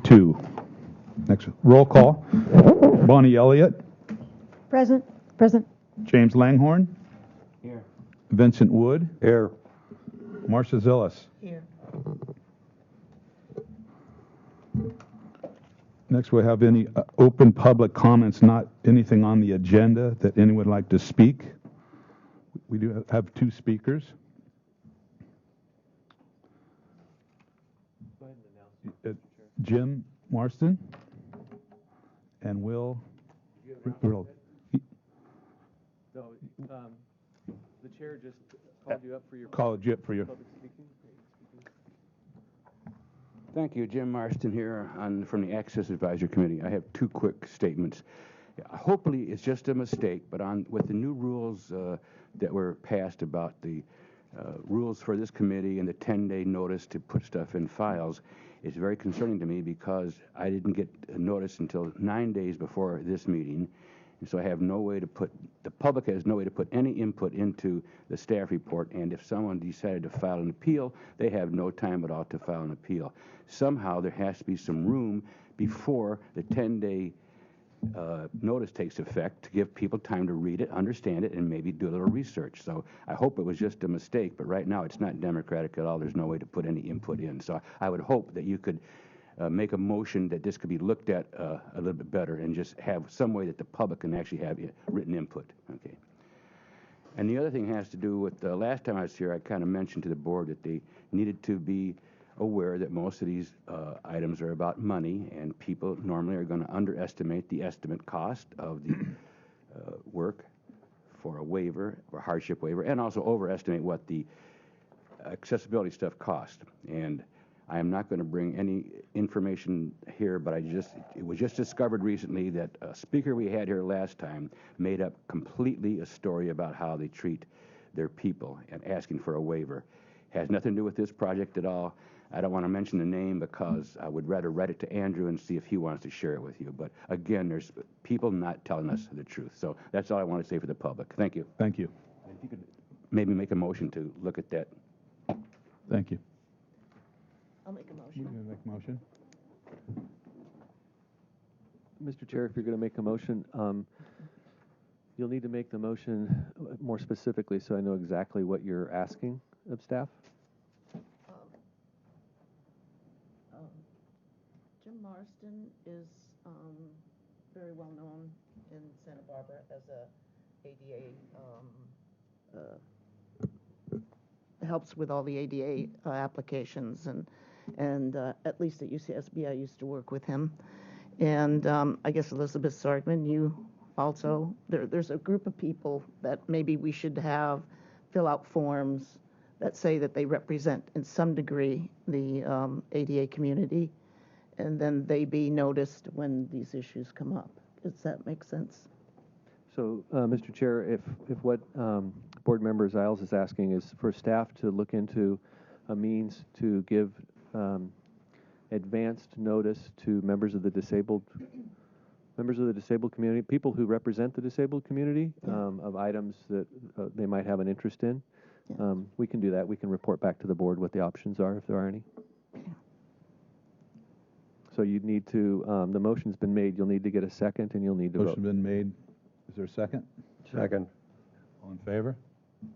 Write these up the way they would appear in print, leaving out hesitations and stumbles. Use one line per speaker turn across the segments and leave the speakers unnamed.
2. Next, roll call. Bonnie Elliott.
Present. Present.
James Langhorn.
Here.
Vincent Wood.
Here.
Marcia Zillis.
Here.
Next, we'll have any open public comments, not anything on the agenda that anyone would like to speak. We do have 2 speakers.
Go ahead and announce.
Jim Marston and Will.
No, the chair just called you up for your public speaking. Thank you, Jim Marston here from the Access Advisory Committee. I have 2 quick statements. Hopefully, it's just a mistake, but with the new rules that were passed about the rules for this committee and the 10-day notice to put stuff in files, it's very concerning to me because I didn't get a notice until 9 days before this meeting. And so I have no way to the public has no way to put any input into the staff report, and if someone decided to file an appeal, they have no time at all to file an appeal. Somehow there has to be some room before the 10-day notice takes effect to give people time to read it, understand it, and maybe do a little research. So I hope it was just a mistake, but right now it's not democratic at all. There's no way to put any input in. So I would hope that you could make a motion that this could be looked at a little bit better and just have some way that the public can actually have written input. Okay. And the other thing has to do with the last time I was here, I kind of mentioned to the board that they needed to be aware that most of these items are about money, and people normally are going to underestimate the estimate cost of the work for a waiver or hardship waiver, and also overestimate what the accessibility stuff cost. And I am not going to bring any information here, but it was just discovered recently that a speaker we had here last time made up completely a story about how they treat their people and asking for a waiver. Has nothing to do with this project at all. I don't want to mention the name because I would rather write it to Andrew and see if he wants to share it with you. But again, there's people not telling us the truth. So that's all I want to say for the public. Thank you.
Thank you.
If you could maybe make a motion to look at that.
Thank you.
I'll make a motion.
You're going to make a motion?
Mr. Chair, if you're going to make a motion, you'll need to make the motion more specifically so I know exactly what you're asking of staff.
Jim Marston is very well known in Santa Barbara as a ADA, helps with all the ADA applications, and at least at UCSB I used to work with him. And I guess Elizabeth Sargman, you also, there's a group of people that maybe we should have fill out forms that say that they represent in some degree the ADA community, and then they be noticed when these issues come up. Does that make sense?
So, Mr. Chair, if what Board Member Ziles is asking is for staff to look into a means to give advanced notice to members of the disabled community, people who represent the disabled community, of items that they might have an interest in, we can do that. We can report back to the board what the options are, if there are any. So you'd need to, the motion's been made, you'll need to get a second, and you'll need to vote.
Motion been made. Is there a second?
Second.
All in favor?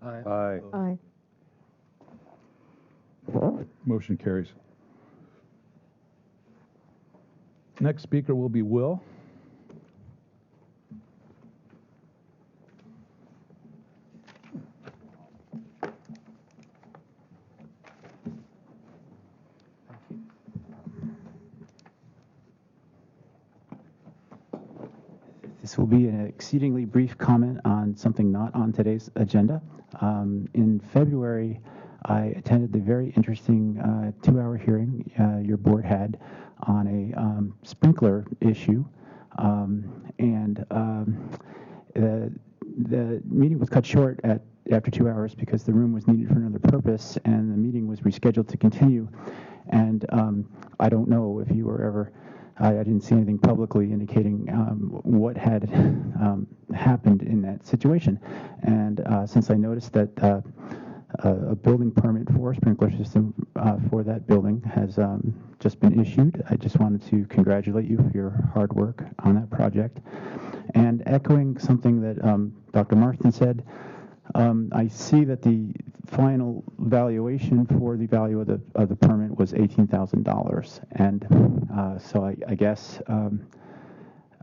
Aye.
Aye.
Motion carries. Next speaker will be Will.
This will be an exceedingly brief comment on something not on today's agenda. In February, I attended the very interesting 2-hour hearing your board had on a sprinkler issue, and the meeting was cut short after 2 hours because the room was needed for another purpose, and the meeting was rescheduled to continue. And I don't know if you were ever, I didn't see anything publicly indicating what had happened in that situation. And since I noticed that a building permit for a sprinkler system for that building has just been issued. I just wanted to congratulate you for your hard work on that project. And echoing something that Dr. Marston said, I see that the final valuation for the value of the permit was $18,000, and so I guess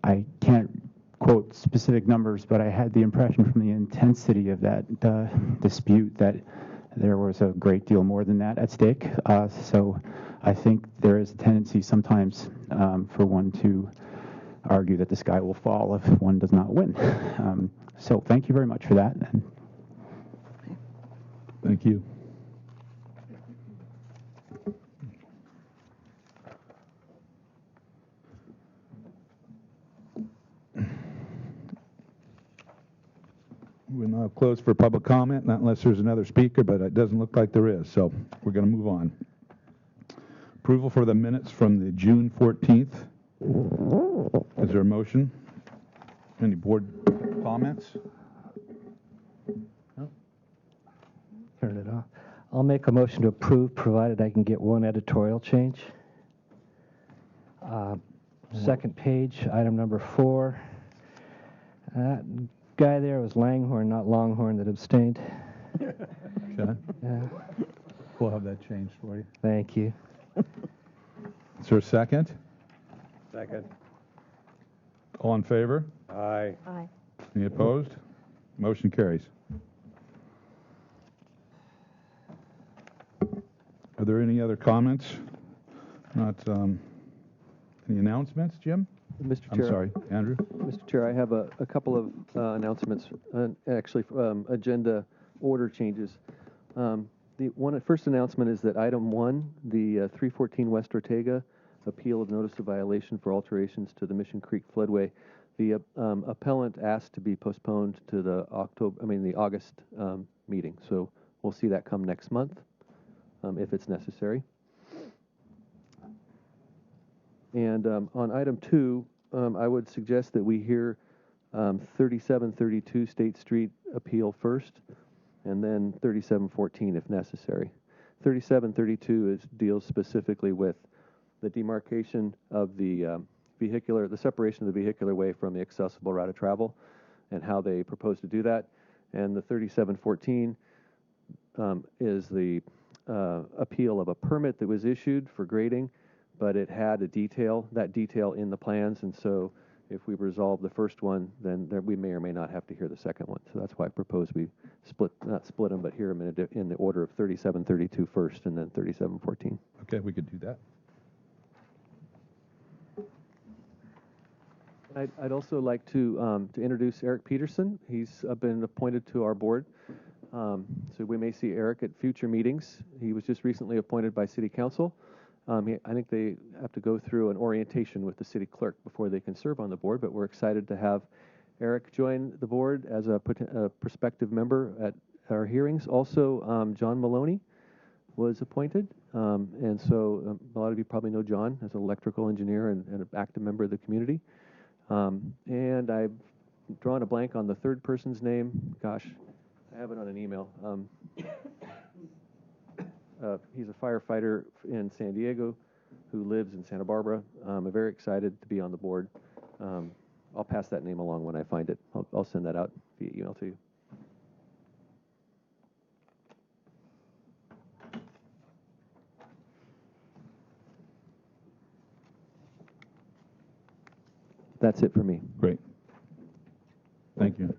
I can't quote specific numbers, but I had the impression from the intensity of that dispute that there was a great deal more than that at stake. So I think there is a tendency sometimes for one to argue that the sky will fall if one does not win. So thank you very much for that. And
Thank you. We're now closed for public comment, not unless there's another speaker, but it doesn't look like there is, so we're going to move on. Approval for the minutes from the June 14th. Is there a motion? Any board comments? No?
Turn it off. I'll make a motion to approve, provided I can get one editorial change. Second page, item number 4. That guy there was Langhorn, not Longhorn, that abstained.
Okay.
Yeah,
We'll have that changed for you.
thank you.
Is there a second?
Second.
All in favor?
Aye.
Aye.
Any opposed? Motion carries. Are there any other comments? Not any announcements, Jim?
Mr.
I'm
Chair.
sorry, Andrew.
Mr. Chair, I have a couple of announcements, actually agenda order changes. The first announcement is that item 1, the 314 West Ortega appeal of notice of violation for alterations to the Mission Creek floodway, the appellant asked to be postponed to the August meeting. So we'll see that come next month if it's necessary. And on item 2, I would suggest that we hear 3732 State Street appeal first, and then 3714 if necessary. 3732 deals specifically with the demarcation of the separation of the vehicular way from the accessible route of travel, and how they propose to do that. And the 3714 is the appeal of a permit that was issued for grading, but it had that detail in the plans, and so if we resolve the first one, then we may or may not have to hear the second one. So that's why I propose we not split them, but hear them in the order of 3732 first, and then 3714.
Okay, we could do that.
I'd also like to introduce Eric Peterson. He's been appointed to our board, so we may see Eric at future meetings. He was just recently appointed by City Council. I think they have to go through an orientation with the city clerk before they can serve on the board, but we're excited to have Eric join the board as a prospective member at our hearings. Also, John Maloney was appointed, and so a lot of you probably know John as an electrical engineer and an active member of the community. And I've drawn a blank on the third person's name. Gosh, I have it on an email. He's a firefighter in San Diego who lives in Santa Barbara. I'm very excited to be on the board. I'll pass that name along when I find it. I'll send that out via email to you. That's it for me.
Great. Thank you.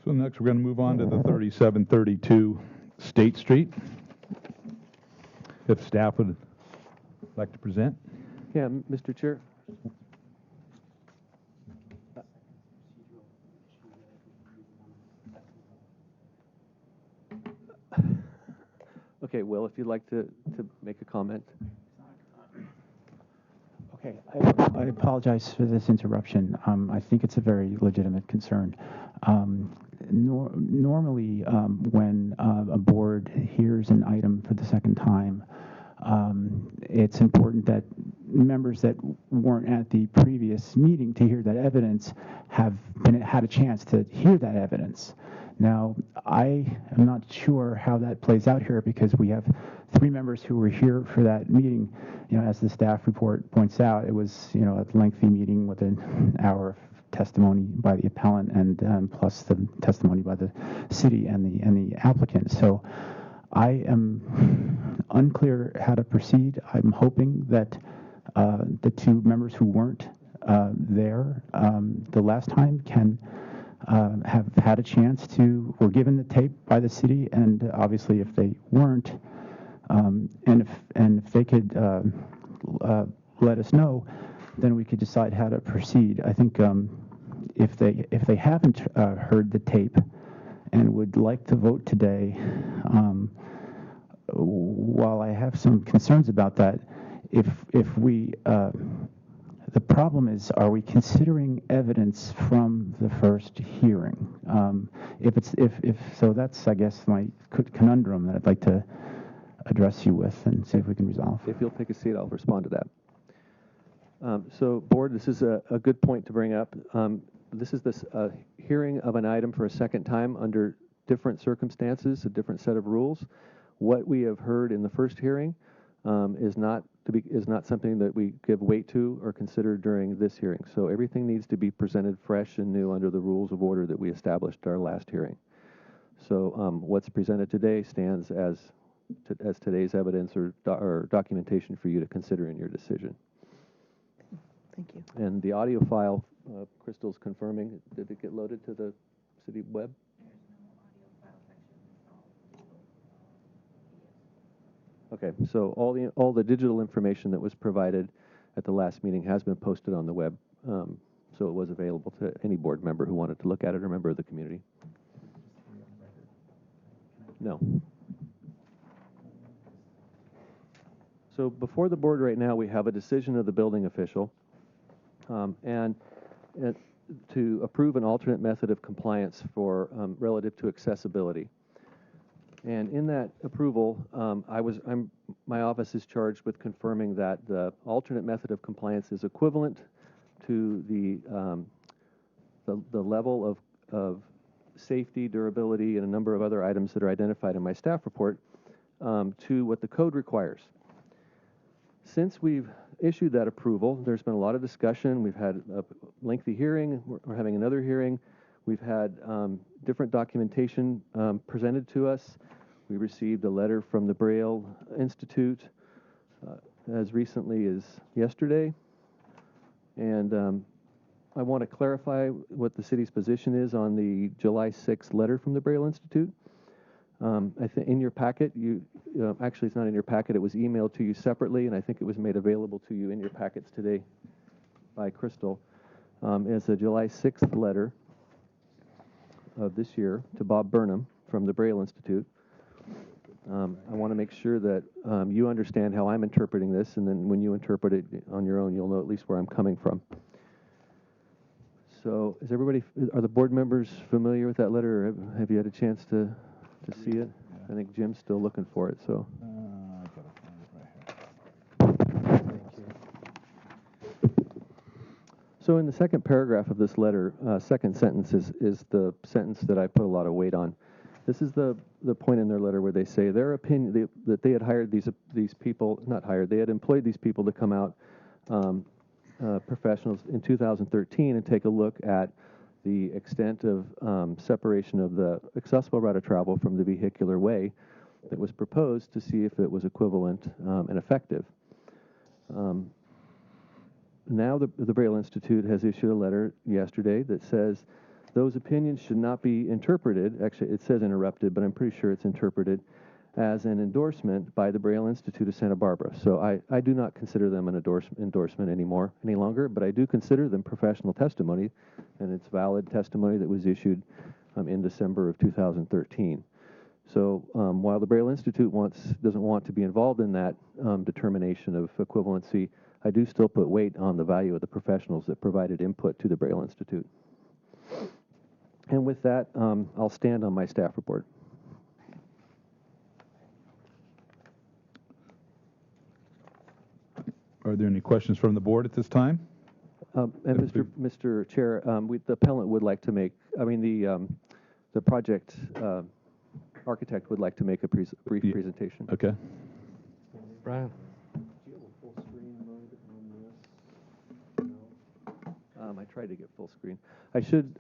So next we're going to move on to the 3732 State Street. If staff would like to present.
Yeah, Mr. Chair. Okay, Will, if you'd like to make a comment.
okay, I apologize for this interruption. I think it's a very legitimate concern. Normally, when a board hears an item for the second time, it's important that members that weren't at the previous meeting to hear that evidence have had a chance to hear that evidence. Now, I am not sure how that plays out here because we have 3 members who were here for that meeting. As the staff report points out, it was, a lengthy meeting with an hour of testimony by the appellant and plus the testimony by the city and the applicant. So I am unclear how to proceed. I'm hoping that the 2 members who weren't there the last time can have had a chance to, were given the tape by the city, and obviously if they weren't, and if they could let us know, then we could decide how to proceed. I think if they haven't heard the tape and would like to vote today, while I have some concerns about that, if we the problem is, are we considering evidence from the first hearing? If so, that's, I guess, my conundrum that I'd like to address you with and see if we can resolve.
If you'll take a seat, I'll respond to that. So, board, this is a good point to bring up. This is this hearing of an item for a second time under different circumstances, a different set of rules. What we have heard in the first hearing is not something that we give weight to or consider during this hearing. So everything needs to be presented fresh and new under the rules of order that we established at our last hearing. So what's presented today stands as today's evidence or documentation for you to consider in your decision.
Thank you.
And the audio file, Crystal's confirming, did it get loaded to the city web? Okay, so all the digital information that was provided at the last meeting has been posted on the web, so it was available to any board member who wanted to look at it or member of the community. No. So before the board right now, we have a decision of the building official and to approve an alternate method of compliance for relative to accessibility. And in that approval, my office is charged with confirming that the alternate method of compliance is equivalent to the level of safety, durability, and a number of other items that are identified in my staff report to what the code requires. Since we've issued that approval, there's been a lot of discussion. We've had a lengthy hearing. We're having another hearing. We've had different documentation presented to us. We received a letter from the Braille Institute as recently as yesterday. And I want to clarify what the city's position is on the July 6th letter from the Braille Institute. I think in your packet, actually it's not in your packet, it was emailed to you separately, and I think it was made available to you in your packets today by Crystal. It's a July 6th letter of this year to Bob Burnham from the Braille Institute. I want to make sure that you understand how I'm interpreting this, and then when you interpret it on your own, you'll know at least where I'm coming from. So are the board members familiar with that letter, or have you had a chance to see it? I think Jim's still looking for it, so. So in the second paragraph of this letter, second sentence is the sentence that I put a lot of weight on. This is the point in their letter where they say their opinion that they had hired these people, not hired, they had employed these people to come out, professionals in 2013, and take a look at the extent of separation of the accessible route of travel from the vehicular way that was proposed to see if it was equivalent and effective. Now the Braille Institute has issued a letter yesterday that says those opinions should not be interpreted, actually it says interrupted, but I'm pretty sure it's interpreted as an endorsement by the Braille Institute of Santa Barbara. So I do not consider them an endorsement any longer, but I do consider them professional testimony, and it's valid testimony that was issued in December of 2013. So while the Braille Institute doesn't want to be involved in that determination of equivalency, I do still put weight on the value of the professionals that provided input to the Braille Institute. And with that, I'll stand on my staff report.
Are there any questions from the board at this time?
And Mr. Chair, the appellant would like to make, the project architect would like to make a brief
Yeah.
presentation.
Okay.
Brian.
Do you have a full screen mode on this? No. I tried to get full screen. I should.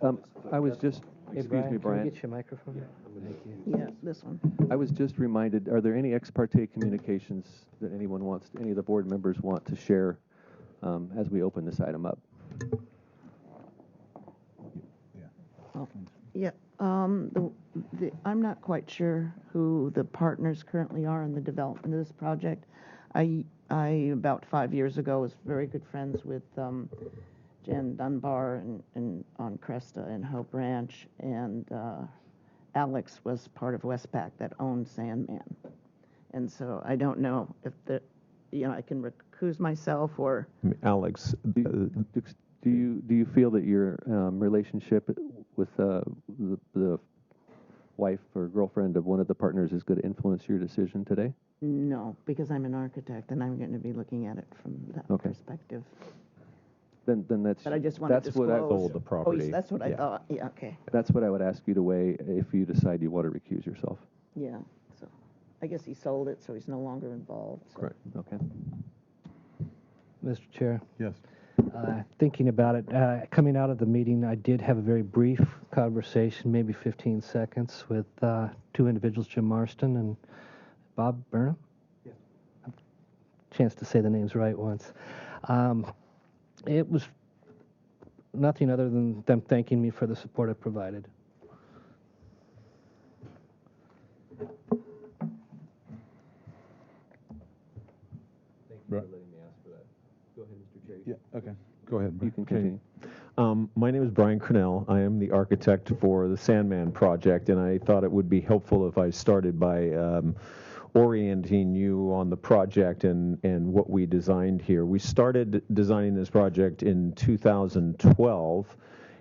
I was just.
Hey,
Excuse me,
Can
Brian.
we get your microphone? Thank you.
Yeah, this one.
I was just reminded. Are there any ex parte communications that any of the board members want to share as we open this item up?
Yeah, I'm not quite sure who the partners currently are in the development of this project. I about 5 years ago was very good friends with Jan Dunbar and on Cresta and Hope Ranch, and Alex was part of Westpac that owned Sandman. And so I don't know if I can recuse myself or.
Alex,
Do you feel that your relationship with the wife or girlfriend of one of the partners is going to influence your decision today?
No, because I'm an architect and I'm going to be looking at it from that perspective.
Then that's.
But I just want to disclose.
What I
sold the property.
Oh, that's what I
Yeah.
thought. Yeah, okay.
That's what I would ask you to weigh if you decide you want to recuse yourself.
Yeah, so I guess he sold it, so he's no longer involved. So.
Correct. Okay.
Mr. Chair.
Yes.
Thinking about it, coming out of the meeting, I did have a very brief conversation, maybe 15 seconds, with two individuals, Jim Marston and Bob Burnham. Yeah. Chance to say the names right once. It was nothing other than them thanking me for the support I provided.
Thank you for letting me ask for that. Go ahead, Mr. Chair.
Yeah, okay. Go ahead.
You can continue.
My name is Brian Cornell. I am the architect for the Sandman project, and I thought it would be helpful if I started by orienting you on the project and what we designed here. We started designing this project in 2012,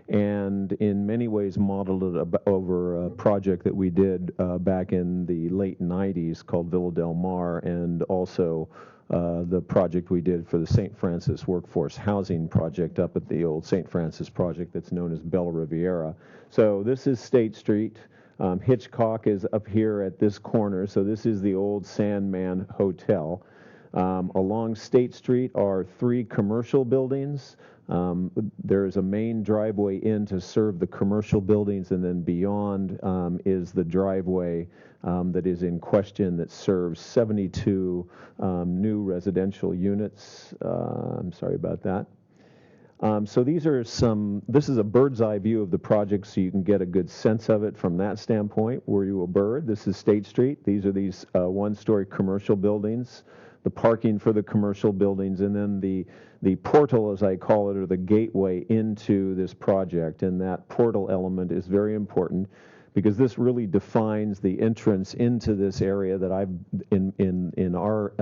and in many ways modeled it over a project that we did back in the late 90s called Villa Del Mar, and also the project we did for the St. Francis Workforce Housing Project up at the old St. Francis project that's known as Bella Riviera. So this is State Street. Hitchcock is up here at this corner, so this is the old Sandman Hotel. Along State Street are 3 commercial buildings. There is a main driveway in to serve the commercial buildings, and then beyond is the driveway that is in question that serves 72 new residential units. I'm sorry about that. So this is a bird's eye view of the project, so you can get a good sense of it from that standpoint. Were you a bird? This is State Street. These are these one-story commercial buildings, the parking for the commercial buildings, and then the portal, as I call it, or the gateway into this project. And that portal element is very important because this really defines the entrance into this area that I've in our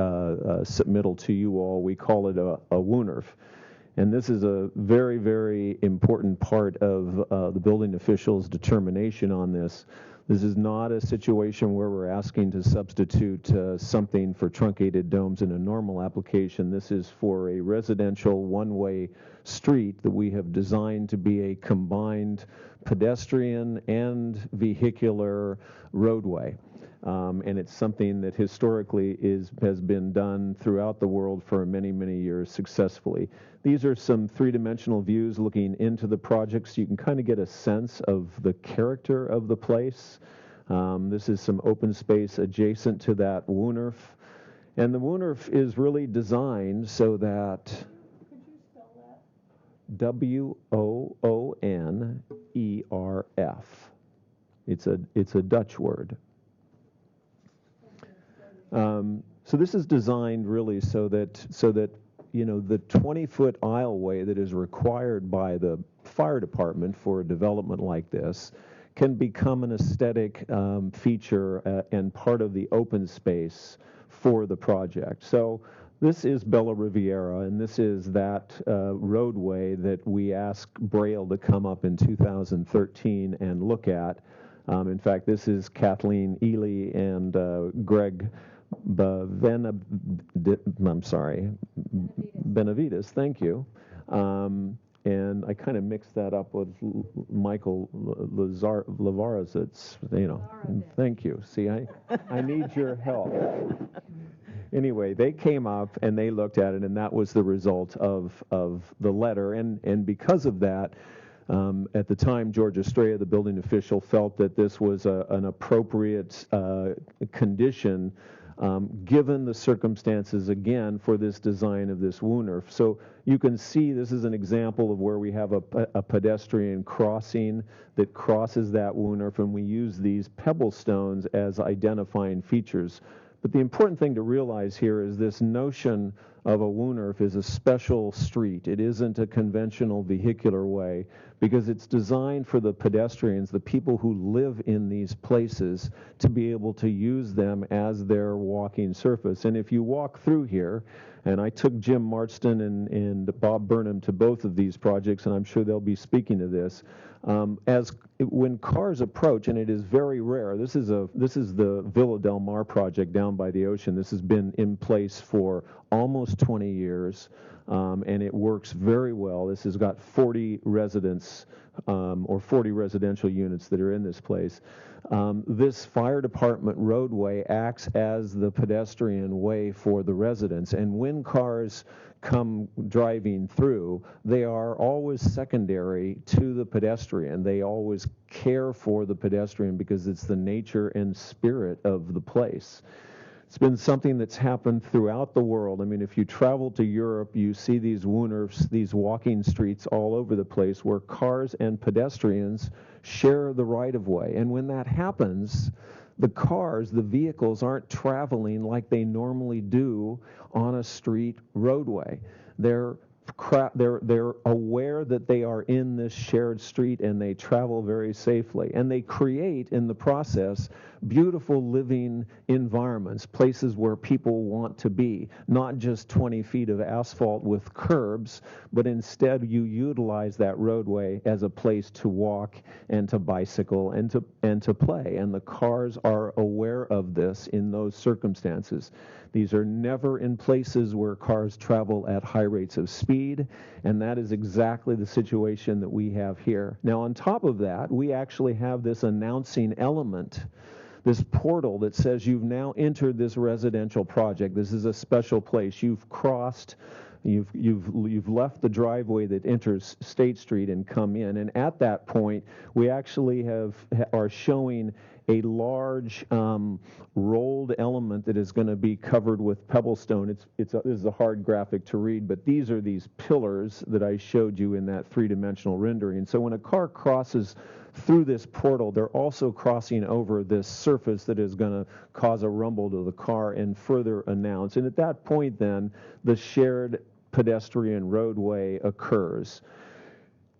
submittal to you all. We call it a woonerf. And this is a very, very important part of the building official's determination on this. This is not a situation where we're asking to substitute something for truncated domes in a normal application. This is for a residential one-way street that we have designed to be a combined pedestrian and vehicular roadway. And it's something that historically has been done throughout the world for many, many years successfully. These are some three-dimensional views looking into the project, so you can kind of get a sense of the character of the place. This is some open space adjacent to that woonerf. And the woonerf is really designed so that... Could you spell that? Woonerf. It's a Dutch word. So this is designed really so that the 20-foot aisleway that is required by the fire department for a development like this can become an aesthetic feature and part of the open space for the project. So this is Bella Riviera, and this is that roadway that we asked Braille to come up in 2013 and look at. In fact, this is Kathleen Ely and Greg Benavides, thank you. and I kind of mixed that up with Michael Lavaras. It's, thank you. See, I need your help. Anyway, they came up and they looked at it, and that was the result of the letter. And because of that, at the time, George Estrella, the building official, felt that this was an appropriate condition given the circumstances, again, for this design of this Wooner. So you can see this is an example of where we have a pedestrian crossing that crosses that Wooner, and we use these pebble stones as identifying features. But the important thing to realize here is this notion of a Woonerf is a special street. It isn't a conventional vehicular way because it's designed for the pedestrians, the people who live in these places, to be able to use them as their walking surface. And if you walk through here, and I took Jim Marston and Bob Burnham to both of these projects, and I'm sure they'll be speaking to this, when cars approach, and it is very rare. This is the Villa Del Mar project down by the ocean. This has been in place for almost 20 years, and it works very well. This has got 40 residents or 40 residential units that are in this place. This fire department roadway acts as the pedestrian way for the residents, and when cars come driving through, they are always secondary to the pedestrian. They always care for the pedestrian because it's the nature and spirit of the place. It's been something that's happened throughout the world. I mean, if you travel to Europe, you see these Woonerfs, these walking streets all over the place where cars and pedestrians share the right-of-way. And when that happens, the cars, the vehicles, aren't traveling like they normally do on a street roadway. They're aware that they are in this shared street, and they travel very safely. And they create, in the process, beautiful living environments, places where people want to be, not just 20 feet of asphalt with curbs, but instead you utilize that roadway as a place to walk and to bicycle and to play. And the cars are aware of this in those circumstances. These are never in places where cars travel at high rates of speed, and that is exactly the situation that we have here. Now, on top of that, we actually have this announcing element, this portal that says you've now entered this residential project. This is a special place. You've crossed, you've left the driveway that enters State Street and come in. And at that point, we actually are showing a large rolled element that is going to be covered with pebblestone. This is a hard graphic to read, but these are these pillars that I showed you in that three-dimensional rendering. So when a car crosses through this portal, they're also crossing over this surface that is going to cause a rumble to the car and further announce. And at that point, then, the shared pedestrian roadway occurs.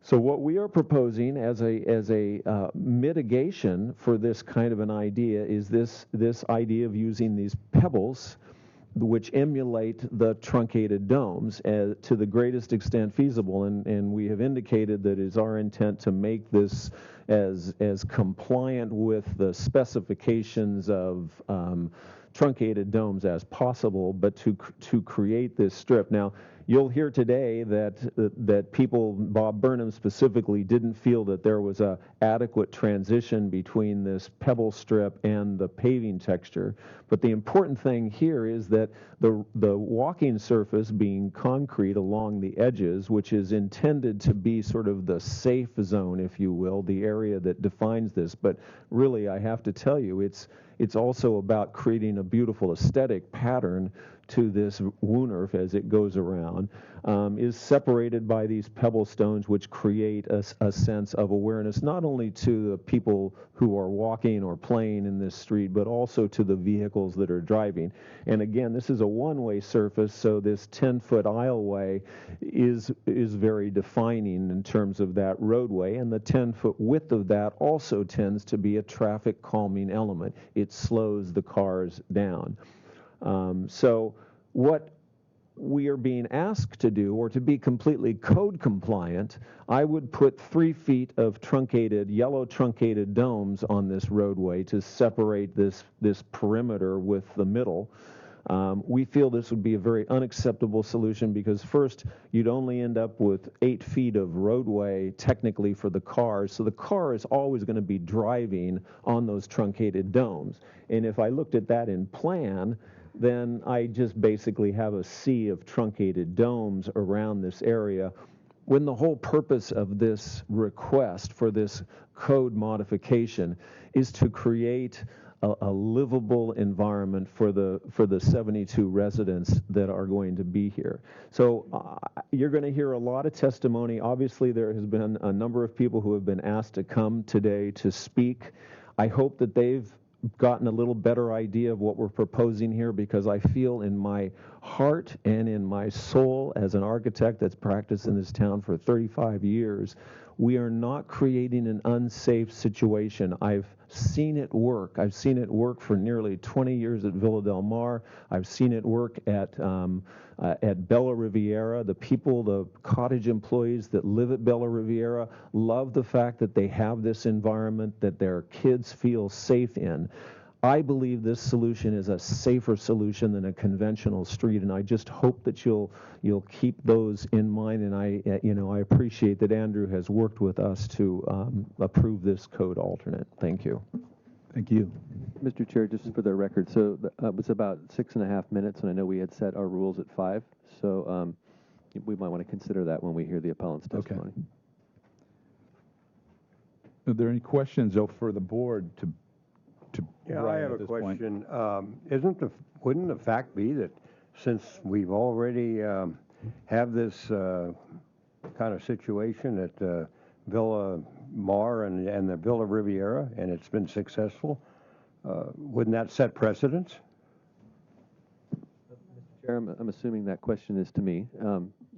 So what we are proposing as a mitigation for this kind of an idea is this idea of using these pebbles, which emulate the truncated domes to the greatest extent feasible. And we have indicated that it is our intent to make this as compliant with the specifications of truncated domes as possible, but to create this strip. Now, you'll hear today that people, Bob Burnham specifically, didn't feel that there was a adequate transition between this pebble strip and the paving texture. But the important thing here is that the walking surface being concrete along the edges, which is intended to be sort of the safe zone, if you will, the area that defines this. But really, I have to tell you, it's also about creating a beautiful aesthetic pattern to this Woonerf as it goes around, is separated by these pebble stones, which create a sense of awareness, not only to the people who are walking or playing in this street, but also to the vehicles that are driving. And again, this is a one-way surface, so this 10-foot aisleway is very defining in terms of that roadway, and the 10-foot width of that also tends to be a traffic calming element. It slows the cars down. So what we are being asked to do, or to be completely code compliant, I would put 3 feet of yellow truncated domes on this roadway to separate this perimeter with the middle. We feel this would be a very unacceptable solution because first, you'd only end up with 8 feet of roadway technically for the cars. So the car is always going to be driving on those truncated domes. And if I looked at that in plan, then I just basically have a sea of truncated domes around this area, when the whole purpose of this request for this code modification is to create a livable environment for the 72 residents that are going to be here. So you're going to hear a lot of testimony. Obviously, there has been a number of people who have been asked to come today to speak. I hope that they've gotten a little better idea of what we're proposing here, because I feel in my heart and in my soul as an architect that's practiced in this town for 35 years, we are not creating an unsafe situation. I've seen it work. I've seen it work for nearly 20 years at Villa Del Mar. I've seen it work at Bella Riviera. The people, the cottage employees that live at Bella Riviera love the fact that they have this environment that their kids feel safe in. I believe this solution is a safer solution than a conventional street, and I just hope that you'll keep those in mind. And I appreciate that Andrew has worked with us to approve this code alternate. Thank you.
Thank you.
Mr. Chair, just for the record, so it was about 6.5 minutes, and I know we had set our rules at 5, so we might want to consider that when we hear the appellant's testimony.
Okay. Are there any questions, though, for the board to
Yeah, I
Brian
have
at
a
this point?
question. Wouldn't the fact be that since we've already have this kind of situation at Villa Mar and the Villa Riviera, and it's been successful, wouldn't that set precedents?
Mr. Chair, I'm assuming that question is to me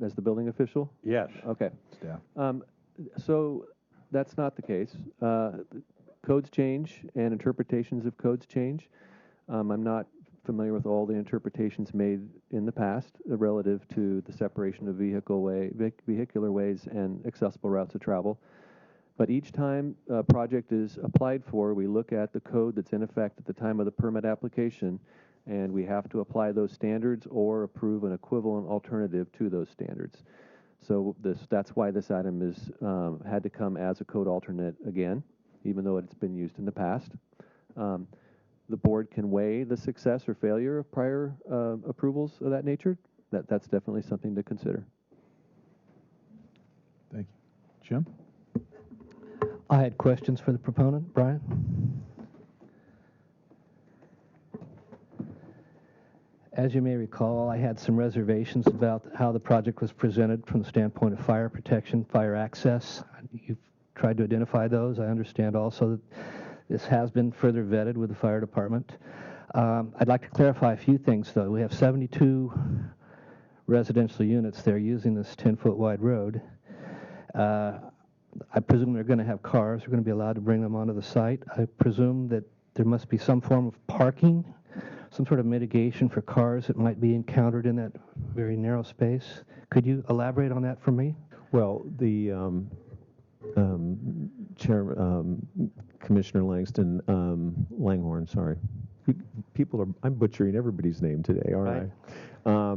as the building official?
Yes.
Okay.
Staff.
So that's not the case. Codes change and interpretations of codes change. I'm not familiar with all the interpretations made in the past relative to the separation of vehicular ways and accessible routes of travel. But each time a project is applied for, we look at the code that's in effect at the time of the permit application, and we have to apply those standards or approve an equivalent alternative to those standards. So that's why this item is had to come as a code alternate again, even though it's been used in the past. The board can weigh the success or failure of prior approvals of that nature. That's definitely something to consider.
Thank you. Jim?
I had questions for the proponent, Brian. As you may recall, I had some reservations about how the project was presented from the standpoint of fire protection, fire access. You've tried to identify those. I understand also that this has been further vetted with the fire department. I'd like to clarify a few things, though. We have 72 residential units there using this 10-foot wide road. I presume they're going to have cars. They're going to be allowed to bring them onto the site. I presume that there must be some form of parking, some sort of mitigation for cars that might be encountered in that very narrow space. Could you elaborate on that for me?
Well, the Commissioner Langhorn, sorry. I'm butchering everybody's name today, aren't I?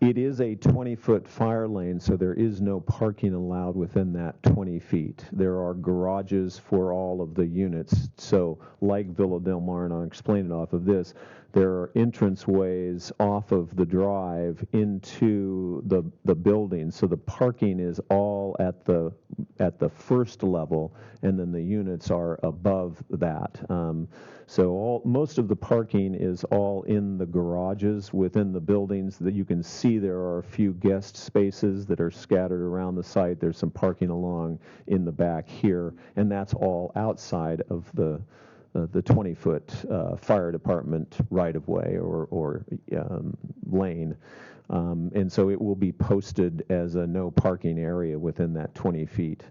It is a 20-foot fire lane, so there is no parking allowed within that 20 feet. There are garages for all of the units. So like Villa Del Mar, and I'll explain it off of this, there are entrance ways off of the drive into the building. So the parking is all at the first level, and then the units are above that. So most of the parking is all in the garages within the buildings. That you can see there are a few guest spaces that are scattered around the site. There's some parking along in the back here, and that's all outside of the 20-foot fire department right-of-way or lane. And so it will be posted as a no parking area within that 20 feet.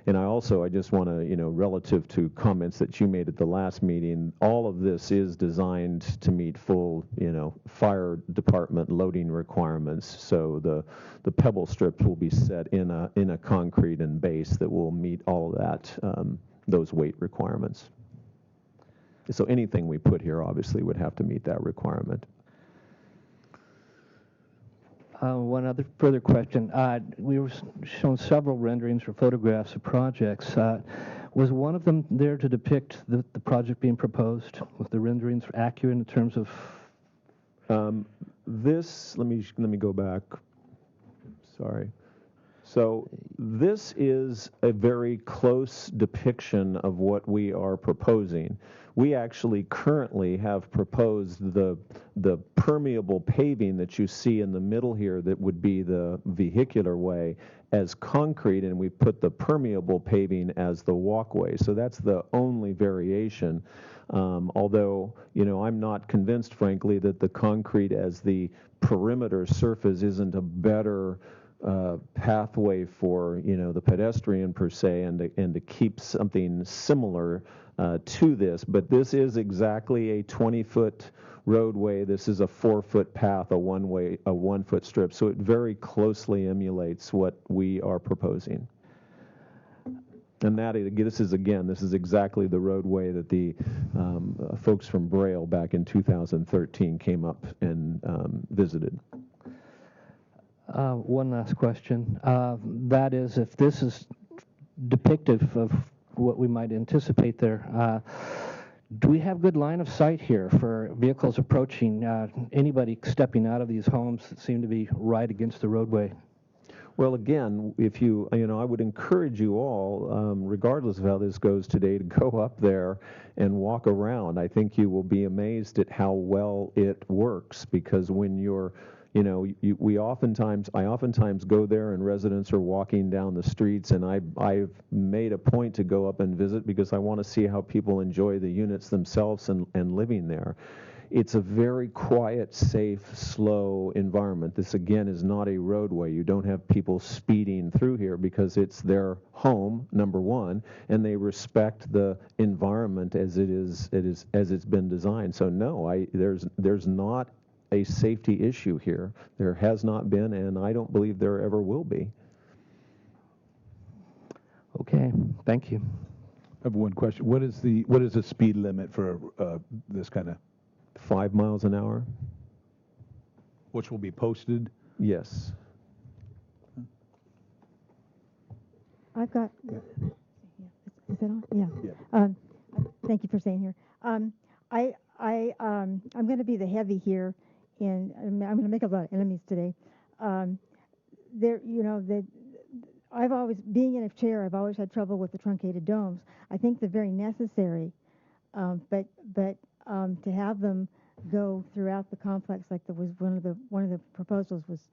And I just want to, relative to comments that you made at the last meeting, all of this is designed to meet full, fire department loading requirements. So the pebble strips will be set in a concrete and base that will meet all of that, those weight requirements. So anything we put here obviously would have to meet that requirement.
One other further question. We were shown several renderings or photographs of projects. Was one of them there to depict the project being proposed? Was the renderings accurate in terms of?
This, let me go back. Sorry. So this is a very close depiction of what we are proposing. We actually currently have proposed the permeable paving that you see in the middle here that would be the vehicular way as concrete, and we put the permeable paving as the walkway. So that's the only variation. Although, I'm not convinced, frankly, that the concrete as the perimeter surface isn't a better pathway for the pedestrian per se, and to keep something similar to this. But this is exactly a 20-foot roadway. This is a 4-foot path, a 1-foot strip. So it very closely emulates what we are proposing. And this is exactly the roadway that the folks from Braille back in 2013 came up and visited.
One last question. That is, if this is depictive of what we might anticipate there, do we have good line of sight here for vehicles approaching, anybody stepping out of these homes that seem to be right against the roadway?
Well, again, if I would encourage you all, regardless of how this goes today, to go up there and walk around. I think you will be amazed at how well it works, because when you're I oftentimes go there and residents are walking down the streets, and I've made a point to go up and visit because I want to see how people enjoy the units themselves and living there. It's a very quiet, safe, slow environment. This, again, is not a roadway. You don't have people speeding through here because it's their home, number one, and they respect the environment as it's been designed. So no, there's not a safety issue here. There has not been, and I don't believe there ever will be.
Okay, thank you.
I have one question. What is the speed limit for this kind of?
5 miles an hour.
Which will be posted?
Yes.
I've got. Is it on? Yeah. Thank you for staying here. I'm going to be the heavy here, and I'm going to make a lot of enemies today. I've always, being in a chair, I've always had trouble with the truncated domes. I think they're very necessary, but to have them go throughout the complex, like there was one of the proposals, was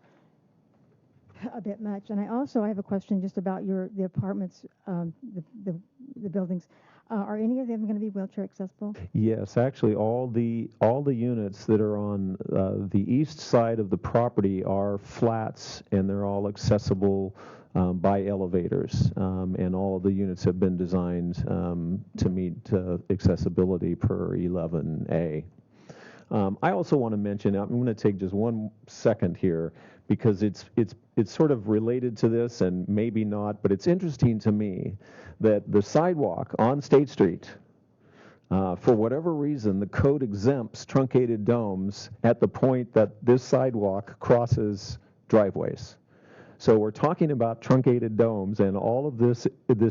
a bit much. And I have a question just about the apartments, the buildings. Are any of them going to be wheelchair accessible?
Yes, actually, all the units that are on the east side of the property are flats, and they're all accessible by elevators, and all of the units have been designed to meet accessibility per 11A. I also want to mention, I'm going to take just 1 second here, because it's sort of related to this and maybe not, but it's interesting to me that the sidewalk on State Street, for whatever reason, the code exempts truncated domes at the point that this sidewalk crosses driveways. So we're talking about truncated domes and all of this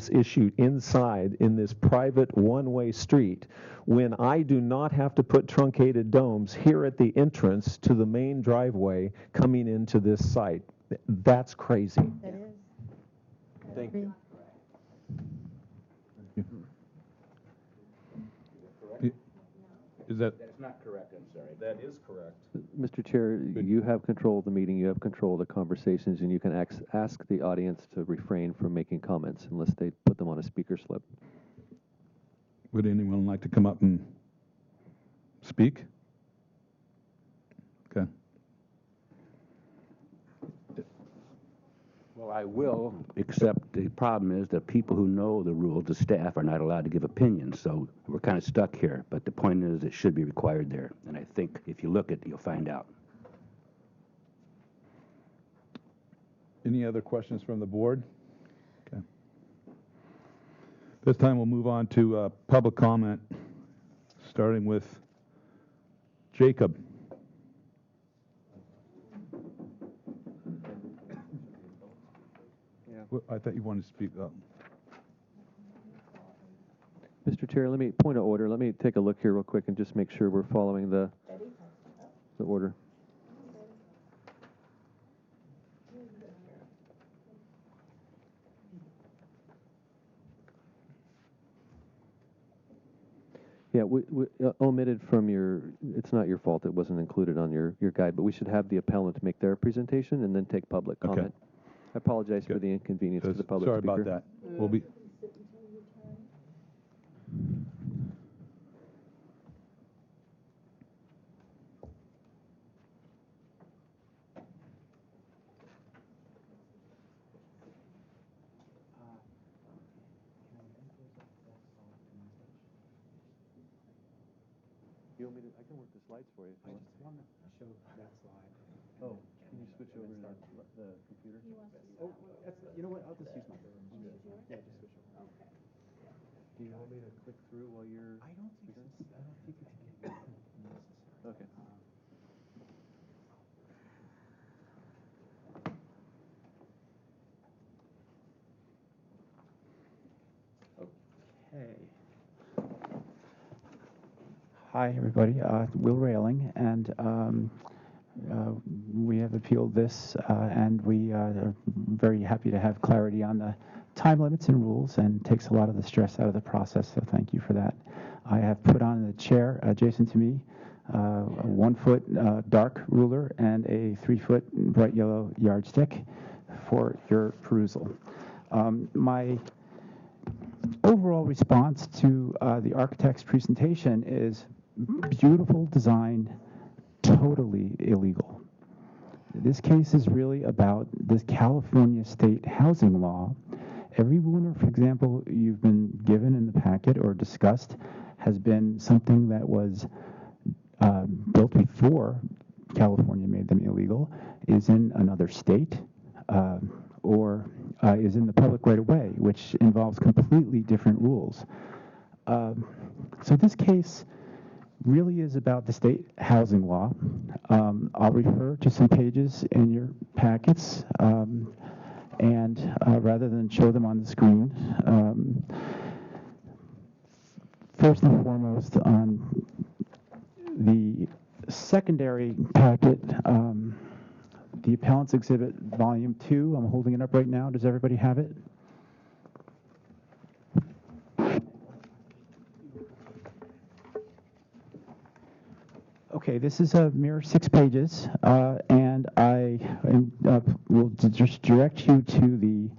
issue inside in this private one-way street, when I do not have to put truncated domes here at the entrance to the main driveway coming into this site. That's crazy.
That is.
Thank you.
Is that?
That's not correct, I'm sorry.
That is correct.
Mr. Chair, you have control of the meeting, you have control of the conversations, and you can ask the audience to refrain from making comments unless they put them on a speaker slip.
Would anyone like to come up and speak? Okay.
Well, I will, except the problem is that people who know the rules, the staff, are not allowed to give opinions, so we're kind of stuck here. But the point is it should be required there, and I think if you look at it, you'll find out.
Any other questions from the board? Okay. This time we'll move on to public comment, starting with Well, I thought you wanted to speak up.
Mr. Chair, let me point of order. Let me take a look here real quick and just make sure we're following the order. Yeah, we omitted from your, it's not your fault, it wasn't included on your guide, but we should have the appellant make their presentation and then take public
Okay.
comment. I apologize for
Good.
the inconvenience to the public
Sorry
speaker.
about that. We'll be.
You want me to, I can work the slides for you.
I just want to show that slide.
Oh, can you switch over to the computer?
Oh, that's, you know what? I'll just use my phone. Yeah, just switch over. Okay.
Do you want me to click through while you're?
I don't think it's necessary.
Okay.
Okay. Hi, everybody. Will Railing, and we have appealed this, and we are very happy to have clarity on the time limits and rules, and takes a lot of the stress out of the process, so thank you for that. I have put on the chair, adjacent to me, a 1 foot dark ruler and a 3 foot bright yellow yardstick for your perusal. My overall response to the architect's presentation is beautiful design, totally illegal. This case is really about this California state housing law. Every ruler, for example, you've been given in the packet or discussed has been something that was built before California made them illegal, is in another state, or is in the public right-of-way, which involves completely different rules. So this case really is about the state housing law. I'll refer to some pages in your packets, and rather than show them on the screen, first and foremost, on the secondary packet, the Appellant's Exhibit Volume 2, I'm holding it up right now. Does everybody have it? Okay, this is a mere 6 pages, and I will just direct you to the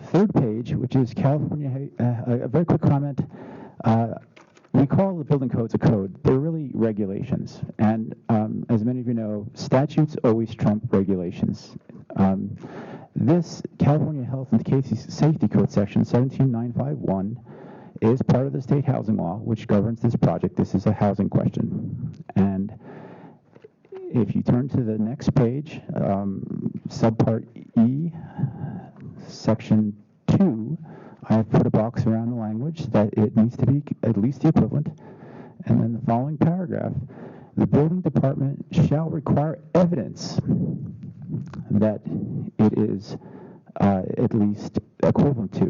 3rd page, which is California, a very quick comment. We call the building codes a code. They're really regulations, and as many of you know, statutes always trump regulations. This California Health and Safety Code section 17951 is part of the state housing law, which governs this project. This is a housing question. And if you turn to the next page, subpart E, section 2, I have put a box around the language that it needs to be at least the equivalent. And then the following paragraph, the building department shall require evidence that it is at least equivalent to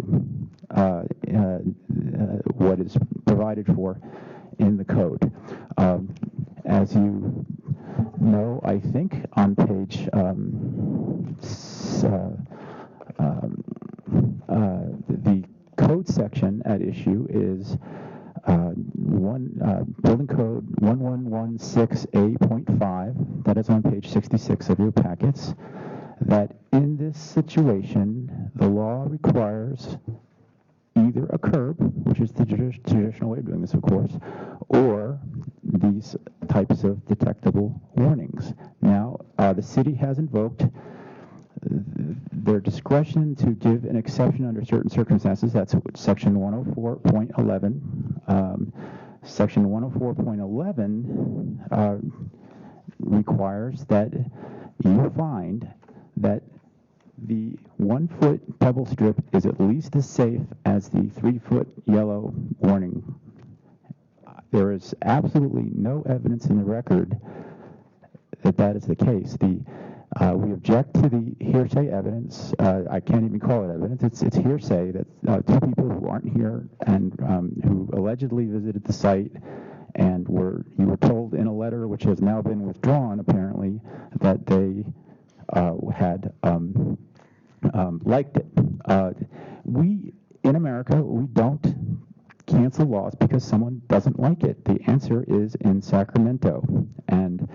what is provided for in the code. As you know, I think on page the code section at issue is Building Code 1116A.5, that is on page 66 of your packets, that in this situation, the law requires either a curb, which is the traditional way of doing this, of course, or these types of detectable warnings. Now, the city has invoked their discretion to give an exception under certain circumstances. That's section 104.11. Section 104.11 requires that you find that the 1 foot pebble strip is at least as safe as the 3 foot yellow warning. There is absolutely no evidence in the record that that is the case. The We object to the hearsay evidence. I can't even call it evidence. It's hearsay that two people who aren't here and who allegedly visited the site and you were told in a letter, which has now been withdrawn apparently, that they had liked it. We, in America, we don't cancel laws because someone doesn't like it. The answer is in Sacramento, and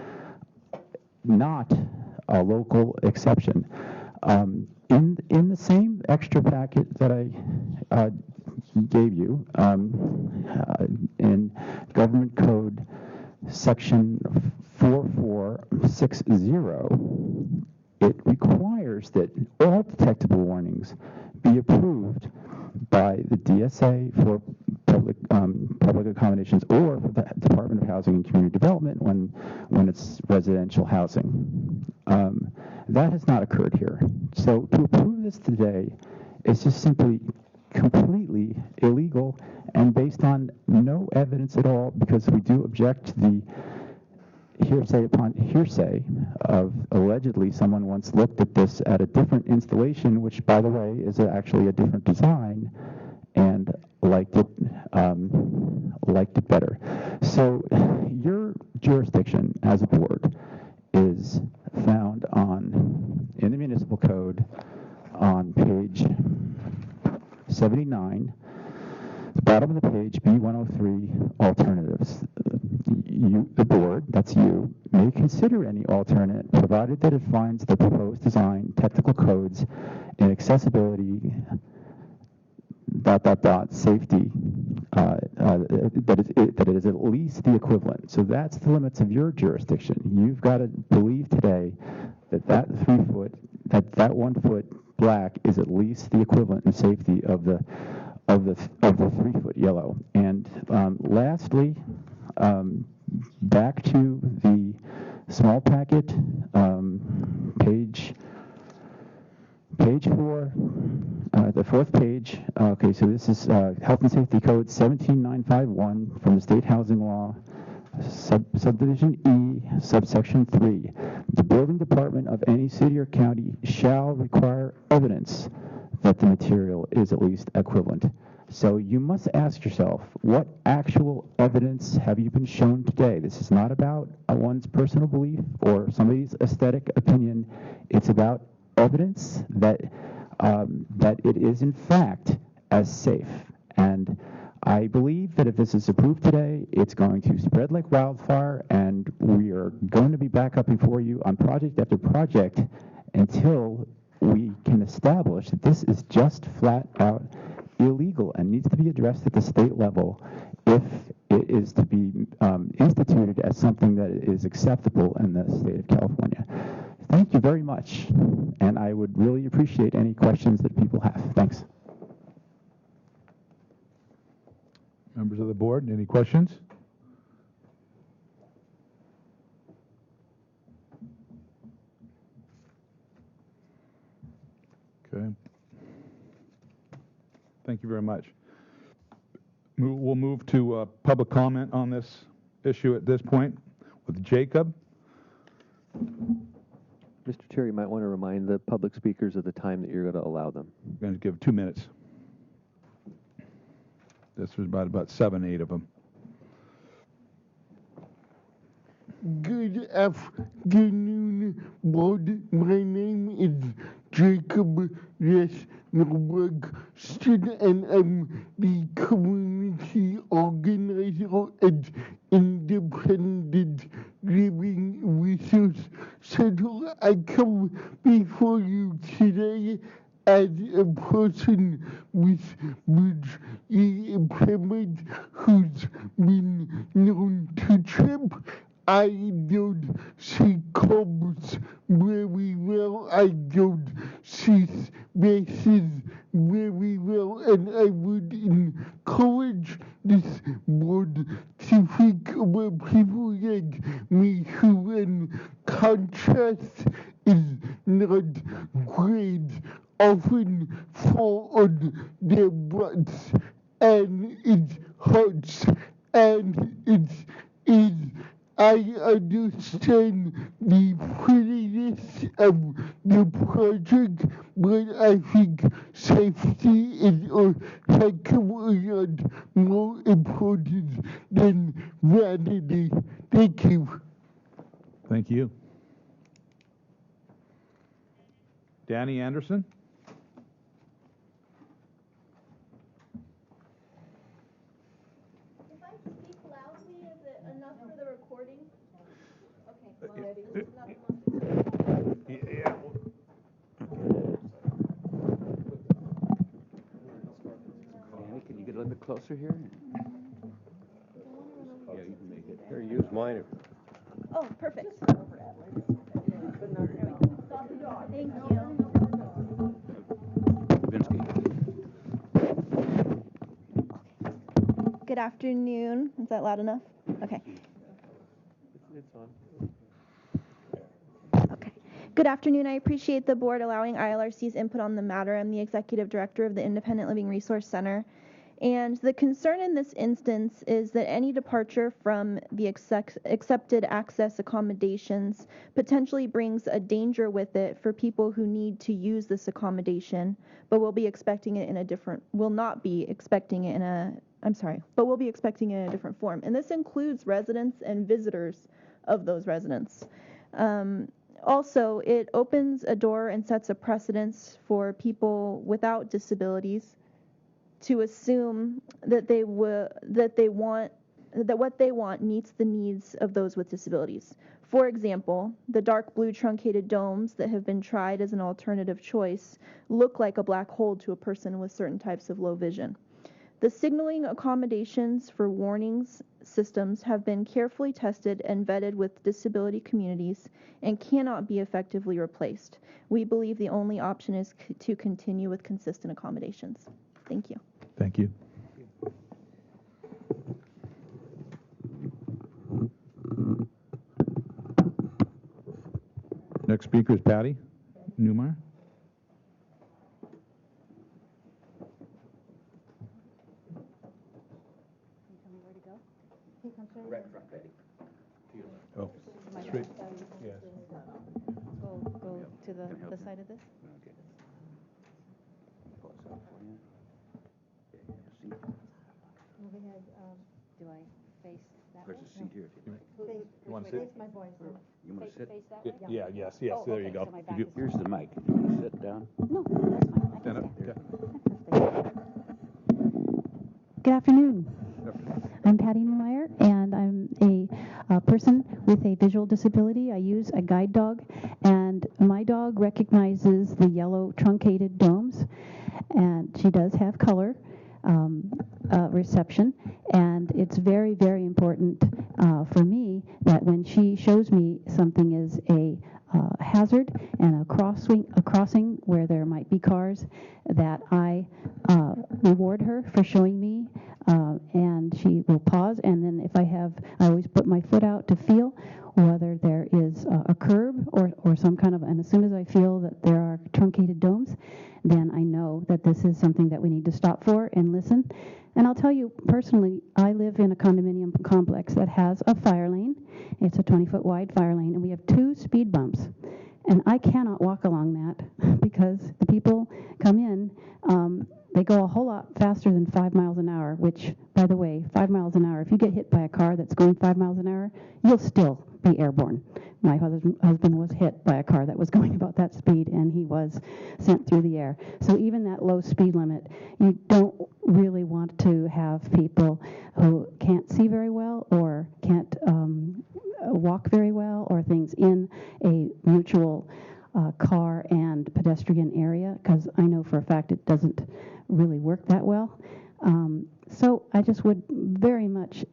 not a local exception. In the same extra packet that I gave you, in Government Code Section 4460, it requires that all detectable warnings be approved by the DSA for public accommodations or for the Department of Housing and Community Development when it's residential housing. That has not occurred here. So to approve this today is just simply completely illegal and based on no evidence at all, because we do object to the hearsay upon hearsay of allegedly someone once looked at this at a different installation, which, by the way, is actually a different design, and liked it better. So your jurisdiction as a board is found in the municipal code on page 79, the bottom of the page, B103, alternatives. You, the board, that's you, may consider any alternate, provided that it finds the proposed design, technical codes, and accessibility, safety, that it is at least the equivalent. So that's the limits of your jurisdiction. You've got to believe today that 3 foot, that 1 foot black is at least the equivalent in safety of the 3 foot yellow. And lastly, back to the small packet, page 4, the fourth page. Okay, so this is Health and Safety Code 17951 from the State Housing Law, subdivision E, subsection 3. The building department of any city or county shall require evidence that the material is at least equivalent. So you must ask yourself, what actual evidence have you been shown today? This is not about one's personal belief or somebody's aesthetic opinion. It's about evidence that it is in fact as safe. And I believe that if this is approved today, it's going to spread like wildfire, and we are going to be back up before you on project after project until we can establish that this is just flat out illegal and needs to be addressed at the state level if it is to be instituted as something that is acceptable in the state of California. Thank you very much, and I would really appreciate any questions that people have. Thanks.
Members of the board, any questions? Okay. Thank you very much. We'll move to public comment on this issue at this point with Jacob.
Mr. Chair, you might want to remind the public speakers of the time that you're going to allow them.
I'm going to give 2 minutes. This was about 7, 8 of them.
Good afternoon, board. My name is Jacob Norberg, and I'm the community organizer at Independent Living Resource Center. I come before you today as a person with bridge impairment who's been known to trip. I don't see cobs very well. I don't see spaces very well, and I would encourage this board to think about people like me who, in contrast, is not great, often fall on their butts, and it hurts, and it is I understand the prettiness of the project, but I think safety is a heck of a lot more important than vanity. Thank you.
Thank you. Danny Anderson?
If I speak loudly, is it enough for the recording? Okay, well, this is not the most exciting.
Yeah.
Danny, can you get a little bit closer here? Yeah, you can make it.
Here, use mine.
Oh, perfect. Thank you.
Vinsky.
Good afternoon. Is that loud enough? Okay.
It's on.
Okay. Good afternoon. I appreciate the board allowing ILRC's input on the matter. I'm the executive director of the Independent Living Resource Center. And the concern in this instance is that any departure from the accepted access accommodations potentially brings a danger with it for people who need to use this accommodation, but will not be expecting it in a different form. And this includes residents and visitors of those residents. Also, it opens a door and sets a precedence for people without disabilities to assume that what they want meets the needs of those with disabilities. For example, the dark blue truncated domes that have been tried as an alternative choice look like a black hole to a person with certain types of low vision. The signaling accommodations for warnings systems have been carefully tested and vetted with disability communities and cannot be effectively replaced. We believe the only option is to continue with consistent accommodations. Thank you.
Thank you. Next speaker is Patty Newmeyer.
Right in front, Betty. To your left.
Oh, straight. Yes.
Go to the side of this.
Okay. Pull this up for you. Yeah, seat.
Do I face that
There's
way?
a seat here if you like.
You want to sit?
my voice.
You want to sit?
Face that way?
Yeah, yes, yes.
Oh,
There
okay,
you go.
so my back
You
is-
Here's the mic. You want to sit down?
No, that's fine. I
stand
can
up.
stand.
Okay.
Good afternoon. I'm Patty Newmeyer, and I'm a person with a visual disability. I use a guide dog, and my dog recognizes the yellow truncated domes, and she does have color reception, and it's very, very important for me that when she shows me something is a hazard and a crossing where there might be cars, that I reward her for showing me, and she will pause, and then I always put my foot out to feel whether there is a curb or some kind of, and as soon as I feel that there are truncated domes, then I know that this is something that we need to stop for and listen. And I'll tell you personally, I live in a condominium complex that has a fire lane. It's a 20-foot wide fire lane, and we have 2 speed bumps. And I cannot walk along that because the people come in, they go a whole lot faster than 5 miles an hour, which, by the way, 5 miles an hour, if you get hit by a car that's going 5 miles an hour, you'll still be airborne. My husband was hit by a car that was going about that speed, and he was sent through the air. So even that low speed limit, you don't really want to have people who can't see very well or can't walk very well or things in a mutual car and pedestrian area, because I know for a fact it doesn't really work that well. So I just would very much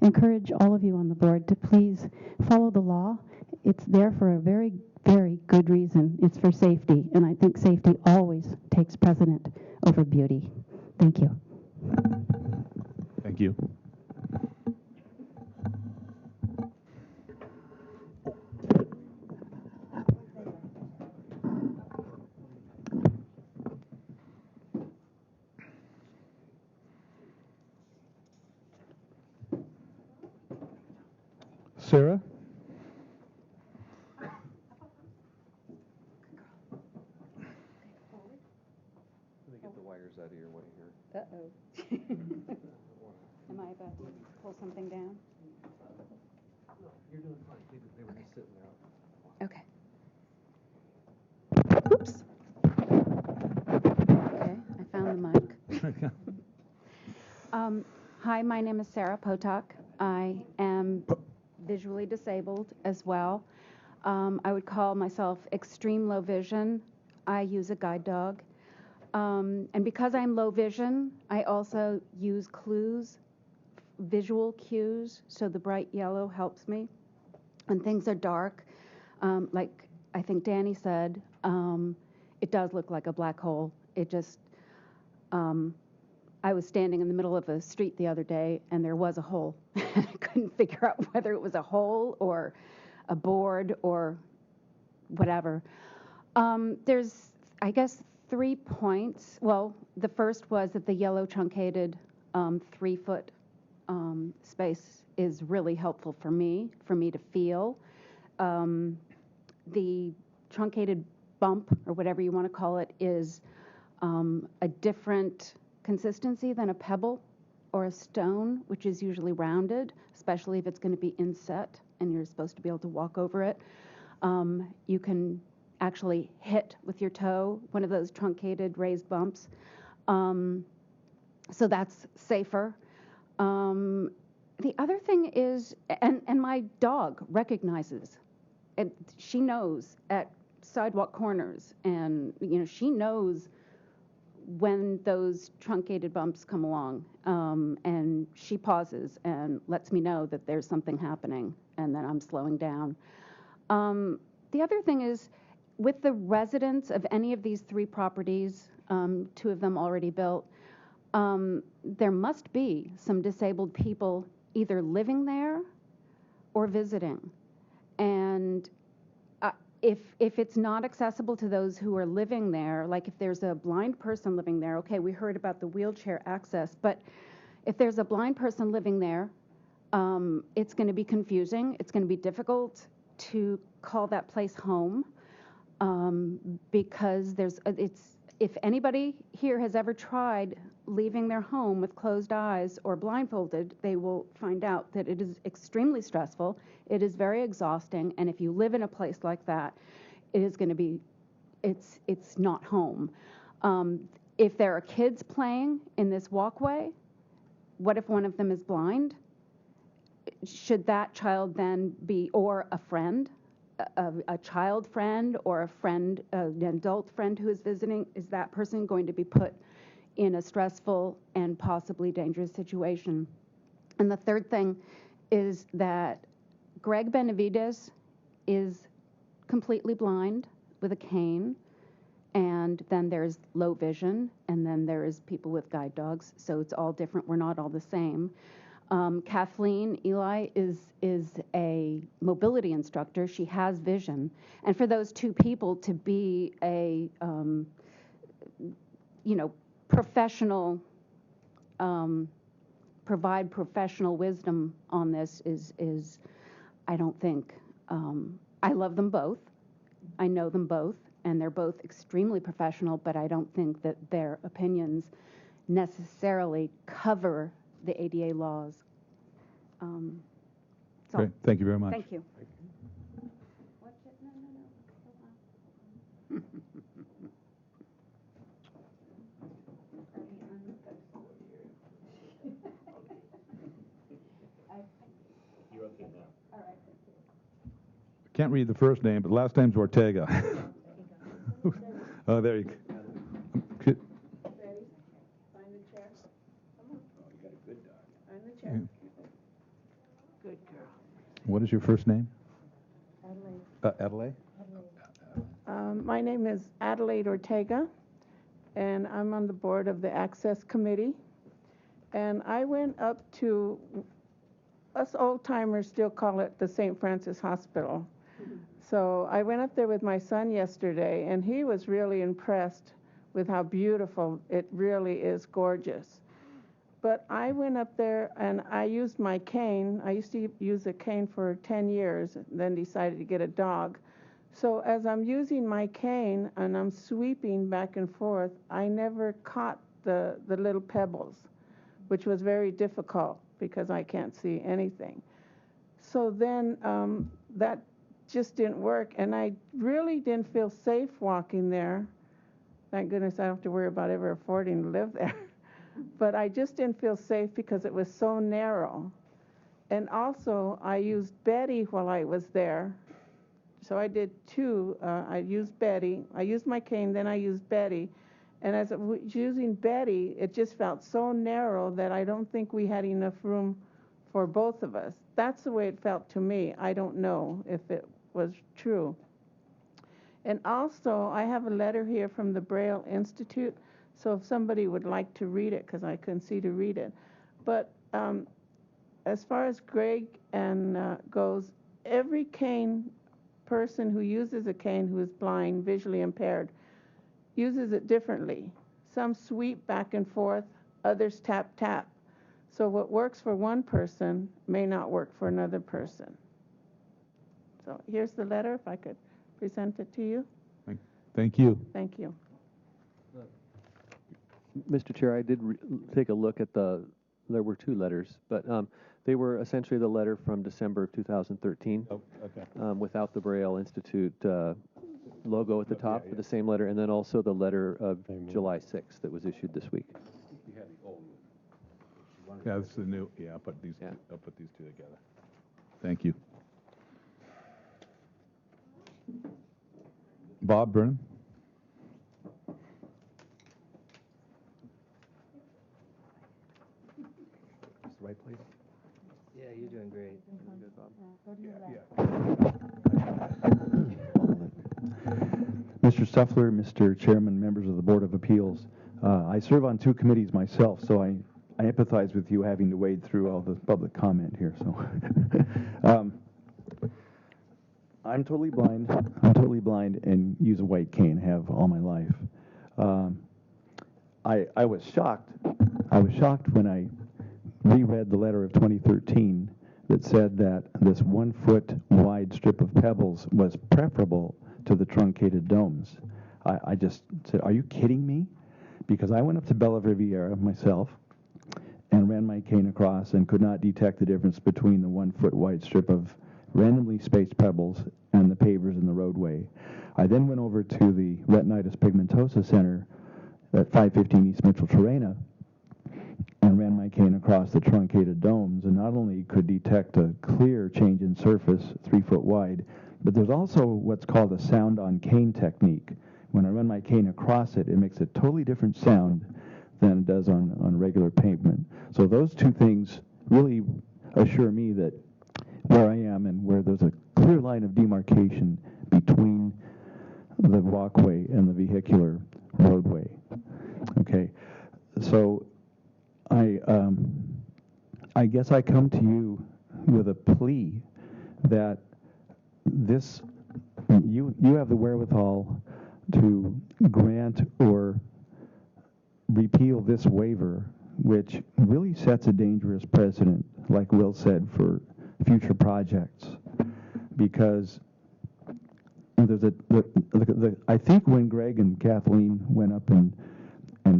encourage all of you on the board to please follow the law. It's there for a very, very good reason. It's for safety, and I think safety always takes precedent over beauty. Thank you.
Thank you. Sarah?
Let me get the wires out of your way here.
Uh-oh. Am I about to pull something down?
No, you're doing fine. They were just sitting there.
Okay. Oops. Okay, I found the mic. Hi, my name is Sarah Potok. I am visually disabled as well. I would call myself extreme low vision. I use a guide dog. And because I'm low vision, I also use clues, visual cues, so the bright yellow helps me. When things are dark, like I think Danny said, it does look like a black hole. It just, I was standing in the middle of a street the other day, and there was a hole. I couldn't figure out whether it was a hole or a board or whatever. There's, I guess, 3 points. Well, the first was that the yellow truncated 3-foot space is really helpful for me to feel. The truncated bump, or whatever you want to call it, is a different consistency than a pebble or a stone, which is usually rounded, especially if it's going to be inset and you're supposed to be able to walk over it. You can actually hit with your toe one of those truncated raised bumps. So that's safer. The other thing is, and my dog recognizes, and she knows at sidewalk corners, and she knows when those truncated bumps come along, and she pauses and lets me know that there's something happening and that I'm slowing down. The other thing is, with the residents of any of these 3 properties, 2 of them already built, there must be some disabled people either living there or visiting. And if it's not accessible to those who are living there, like if there's a blind person living there, okay, we heard about the wheelchair access, but if there's a blind person living there, it's going to be confusing. It's going to be difficult to call that place home, because if anybody here has ever tried leaving their home with closed eyes or blindfolded, they will find out that it is extremely stressful. It is very exhausting, and if you live in a place like that, it is going to be, it's not home. If there are kids playing in this walkway, what if one of them is blind? Should that child then be, or a friend, a child friend, or a friend, an adult friend who is visiting, is that person going to be put in a stressful and possibly dangerous situation? And the third thing is that Greg Benavides is completely blind with a cane, and then there's low vision, and then there's people with guide dogs, so it's all different. We're not all the same. Kathleen Eli is a mobility instructor. She has vision. And for those 2 people to be a, professional, provide professional wisdom on this is I don't think, I love them both. I know them both, and they're both extremely professional, but I don't think that their opinions necessarily cover the ADA laws.
Great. Thank you very much.
Thank you.
I can't read the first name, but the last name's Ortega. Oh, there you go.
Ready? Find the chair. Come on.
Oh, you got a good dog.
Find the chair. Good girl.
What is your first name?
Adelaide.
Adelaide?
My name is Adelaide Ortega, and I'm on the board of the Access Committee. And I went up to, us old-timers still call it the St. Francis Hospital. So I went up there with my son yesterday, and he was really impressed with how beautiful it really is, gorgeous. But I went up there and I used my cane. I used to use a cane for 10 years, then decided to get a dog. So as I'm using my cane and I'm sweeping back and forth, I never caught the little pebbles, which was very difficult because I can't see anything. So then that just didn't work, and I really didn't feel safe walking there. Thank goodness I don't have to worry about ever affording to live there. But I just didn't feel safe because it was so narrow. And also, I used Betty while I was there. So I did two. I used Betty. I used my cane, then I used Betty. And as I was using Betty, it just felt so narrow that I don't think we had enough room for both of us. That's the way it felt to me. I don't know if it was true. And also, I have a letter here from the Braille Institute. So if somebody would like to read it, because I couldn't see to read it. But as far as Greg and goes, every cane person who uses a cane who is blind, visually impaired, uses it differently. Some sweep back and forth, others tap, tap. So what works for one person may not work for another person. So here's the letter, if I could present it to you.
Thank you.
Thank you.
Mr. Chair, I did take a look at there were two letters, but they were essentially the letter from December of 2013.
Oh, okay.
Without the Braille Institute logo at the top, the same letter, and then also the letter of July 6th that was issued this week.
You had the old one.
Yeah, this is the new. Yeah, I'll put these two together. Thank you. Bob Burnham.
Right place?
Yeah, you're doing great.
Mr. Stuffler, Mr. Chairman, members of the Board of Appeals, I serve on two committees myself, so I empathize with you having to wade through all the public comment here. So, I'm totally blind and use a white cane, have all my life. I was shocked. I was shocked when I reread the letter of 2013 that said that this 1 foot wide strip of pebbles was preferable to the truncated domes. I just said, are you kidding me? Because I went up to Bella Riviera myself and ran my cane across and could not detect the difference between the 1 foot wide strip of randomly spaced pebbles and the pavers in the roadway. I then went over to the Retinitis Pigmentosa Center at 515 East Mitchell-Terrena and ran my cane across the truncated domes, and not only could detect a clear change in surface 3 foot wide, but there's also what's called a sound on cane technique. When I run my cane across it, it makes a totally different sound than it does on regular pavement. So those two things really assure me that where I am and where there's a clear line of demarcation between the walkway and the vehicular roadway. Okay, so I guess I come to you with a plea that you have the wherewithal to grant or repeal this waiver, which really sets a dangerous precedent, like Will said, for future projects. Because there's I think when Greg and Kathleen went up and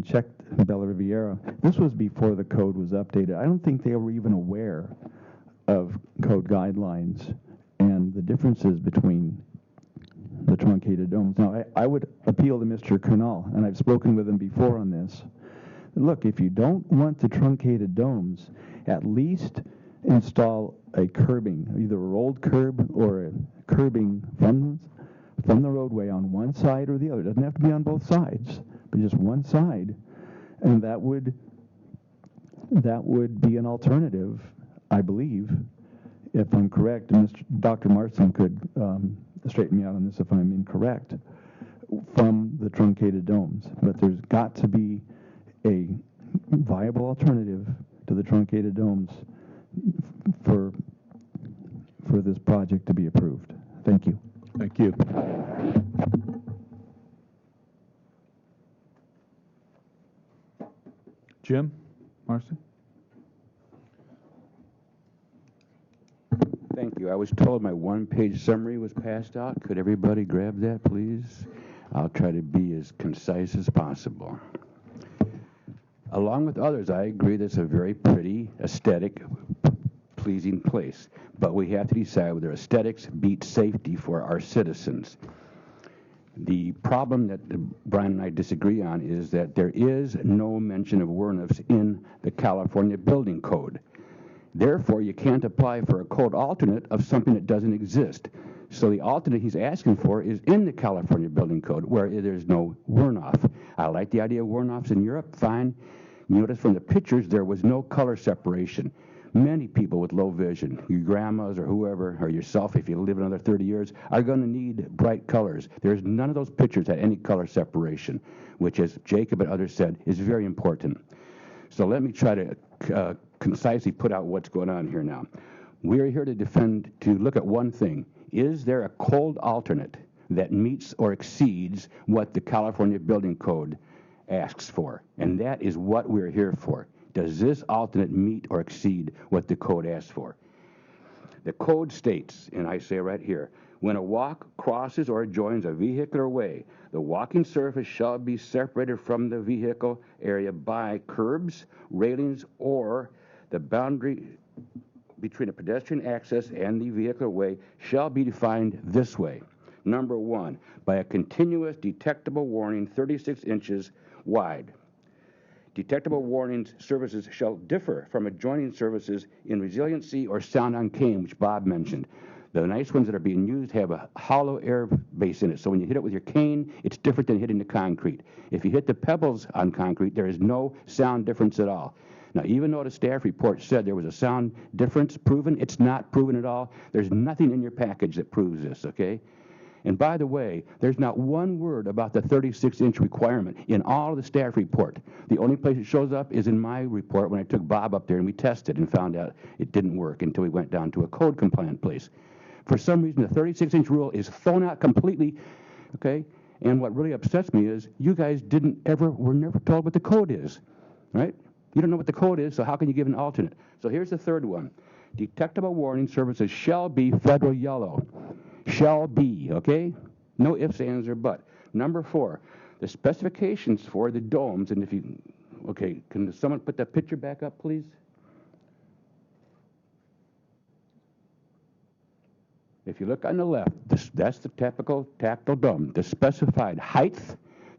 checked Bella Riviera, this was before the code was updated. I don't think they were even aware of code guidelines and the differences between the truncated domes. Now, I would appeal to Mr. Kernal, and I've spoken with him before on this. Look, if you don't want the truncated domes, at least install a curbing, either a rolled curb or a curbing from the roadway on one side or the other. It doesn't have to be on both sides, but just one side. And that would be an alternative, I believe, if I'm correct. And Dr. Marston could straighten me out on this if I'm incorrect, from the truncated domes. But there's got to be a viable alternative to the truncated domes for this project to be approved. Thank you.
Thank you. Jim Marston?
you. I was told my one-page summary was passed out. Could everybody grab that, please? I'll try to be as concise as possible. Along with others, I agree that it's a very pretty, aesthetic, pleasing place. But we have to decide whether aesthetics beat safety for our citizens. The problem that Brian and I disagree on is that there is no mention of WRNFs in the California Building Code. Therefore, you can't apply for a code alternate of something that doesn't exist. So the alternate he's asking for is in the California Building Code, where there's no WRNF. I like the idea of WRNFs in Europe, fine. Notice from the pictures there was no color separation. Many people with low vision, your grandmas or whoever, or yourself, if you live another 30 years, are going to need bright colors. There's none of those pictures had any color separation, which, as Jacob and others said, is very important. So let me try to concisely put out what's going on here now. We are here to look at one thing. Is there a code alternate that meets or exceeds what the California Building Code asks for? And that is what we're here for. Does this alternate meet or exceed what the code asks for? The code states, and I say right here, when a walk crosses or joins a vehicular way, the walking surface shall be separated from the vehicle area by curbs, railings, or the boundary between the pedestrian access and the vehicular way shall be defined this way. Number 1, by a continuous detectable warning 36 inches wide. Detectable warnings services shall differ from adjoining services in resiliency or sound on cane, which Bob mentioned. The nice ones that are being used have a hollow air base in it, so when you hit it with your cane, it's different than hitting the concrete. If you hit the pebbles on concrete, there is no sound difference at all. Now, even though the staff report said there was a sound difference proven, it's not proven at all. There's nothing in your package that proves this, okay? And by the way, there's not one word about the 36-inch requirement in all of the staff report. The only place it shows up is in my report when I took Bob up there and we tested and found out it didn't work until we went down to a code-compliant place. For some reason, the 36-inch rule is thrown out completely, okay? And what really upsets me is you guys were never told what the code is, right? You don't know what the code is, so how can you give an alternate? So here's the third one. Detectable warning services shall be federal yellow. Shall be, okay? No ifs, ands, or but. Number 4, the specifications for the domes, and if you, okay, can someone put that picture back up, please? If you look on the left, that's the typical tactile dome. The specified height,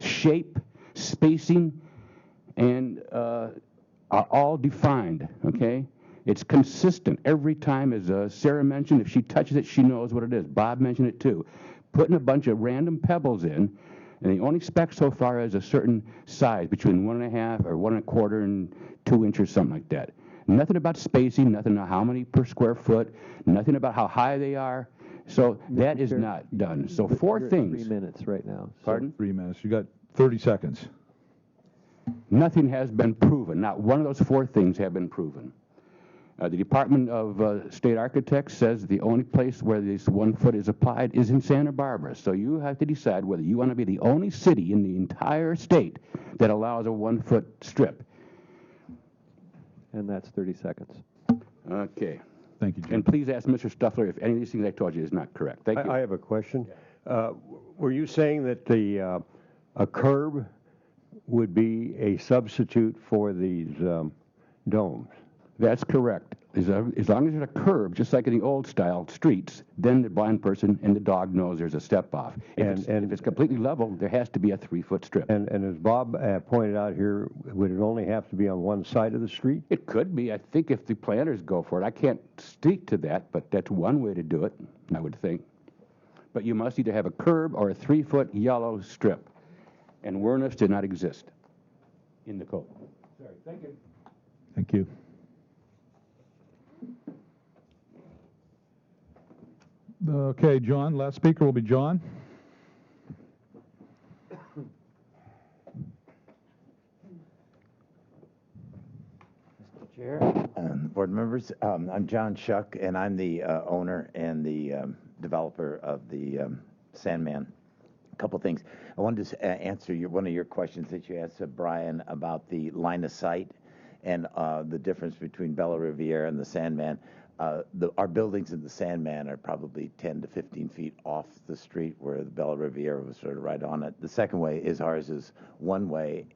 shape, spacing, and are all defined, okay? It's consistent every time, as Sarah mentioned. If she touches it, she knows what it is. Bob mentioned it too. Putting a bunch of random pebbles in, and the only spec so far is a certain size, between 1.5 or 1 1/4 and 2 inches, something like that. Nothing about spacing, nothing about how many per square foot, nothing about how high they are. So that is not done. So 4 things.
3 minutes right now.
Pardon?
3 minutes. You got 30 seconds.
Nothing has been proven. Not one of those 4 things have been proven. The Department of State Architects says the only place where this 1 foot is applied is in Santa Barbara. So you have to decide whether you want to be the only city in the entire state that allows a 1 foot strip.
And that's 30 seconds.
Okay.
Thank you, Jim.
And please ask Mr. Stuffler if any of these things I told you is not correct. Thank you.
I have a question. Were you saying that a curb would be a substitute for these domes?
That's correct. As long as there's a curb, just like in the old style streets, then the blind person and the dog knows there's a step off. If it's completely level, there has to be a 3-foot strip.
And as Bob pointed out here, would it only have to be on one side of the street?
It could be. I think if the planners go for it. I can't speak to that, but that's one way to do it, I would think. But you must either have a curb or a 3-foot yellow strip. And WRNFs did not exist in the code. Sorry. Thank you.
Thank you. Okay, John. Last speaker will be John.
Mr. Chair, board members, I'm John Shuck, and I'm the owner and the developer of the Sandman. A couple things. I wanted to answer one of your questions that you asked Brian about the line of sight and the difference between Bella Riviera and the Sandman. our buildings in the Sandman are probably 10 to 15 feet off the street where the Bella Riviera was sort of right on it. The second way is ours is one way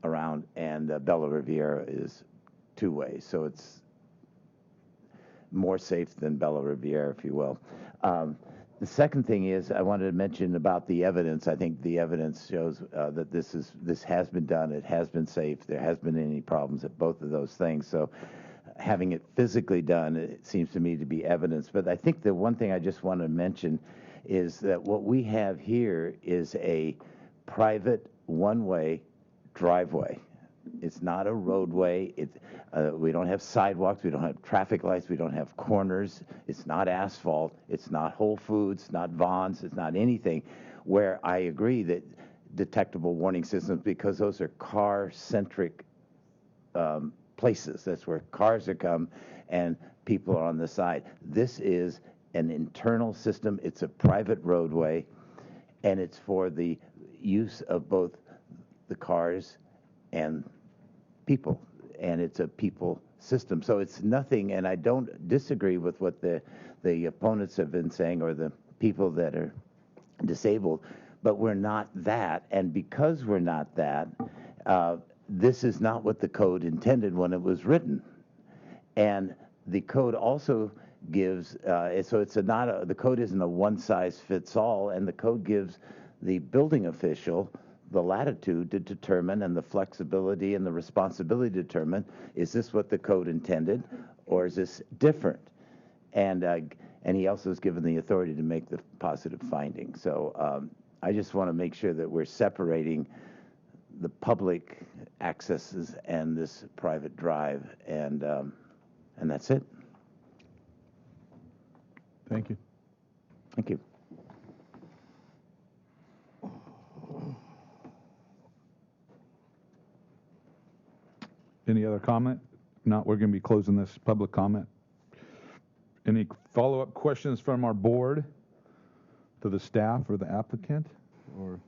around, and Bella Riviera is two ways. So it's more safe than Bella Riviera, if you will. The second thing is I wanted to mention about the evidence. I think the evidence shows that this has been done. It has been safe. There has been any problems at both of those things. So having it physically done, it seems to me to be evidence. But I think the one thing I just want to mention is that what we have here is a private one-way driveway. It's not a roadway. We don't have sidewalks. We don't have traffic lights. We don't have corners. It's not asphalt. It's not Whole Foods, not Vons. It's not anything where I agree that detectable warning systems, because those are car-centric places. That's where cars are come and people are on the side. This is an internal system. It's a private roadway, and it's for the use of both the cars and people, and it's a people system. So it's nothing, and I don't disagree with what the opponents have been saying, or the people that are disabled, but we're not that, and because we're not that, this is not what the code intended when it was written. And the code also gives, so it's the code isn't a one-size-fits-all, and the code gives the building official the latitude to determine, and the flexibility and the responsibility to determine, is this what the code intended, or is this different? And he also is given the authority to make the positive finding. So I just want to make sure that we're separating the public accesses and this private drive, and that's it.
Thank you.
Thank you.
Any other comment? If not, we're going to be closing this public comment. Any follow-up questions from our board to the staff or the applicant? Or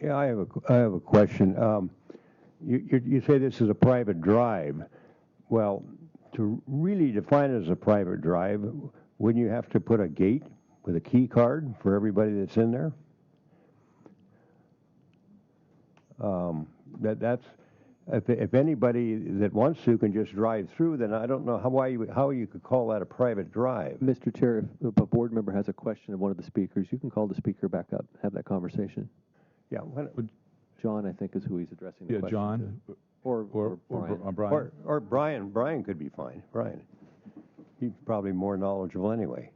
Yeah, I have a question. You say this is a private drive. Well, to really define it as a private drive, wouldn't you have to put a gate with a key card for everybody that's in there? That's if anybody that wants to can just drive through, then I don't know how you could call that a private drive.
Mr. Chair, if a board member has a question of one of the speakers, you can call the speaker back up, have that conversation.
Yeah.
John, I think, is who he's addressing the question
John.
to. Or Brian.
Or Brian. Brian could be fine. Brian. He's probably more knowledgeable anyway.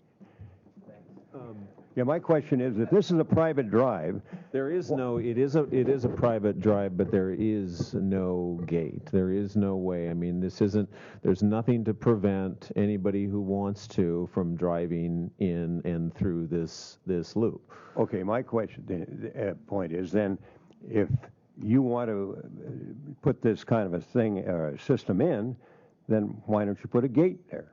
Yeah, my question is, if this is a private drive,
there is it is a private drive, but there is no gate. There is no way. I mean, there's nothing to prevent anybody who wants to from driving in and through this loop.
Okay, my point is then, if you want to put this kind of a thing or a system in, then why don't you put a gate there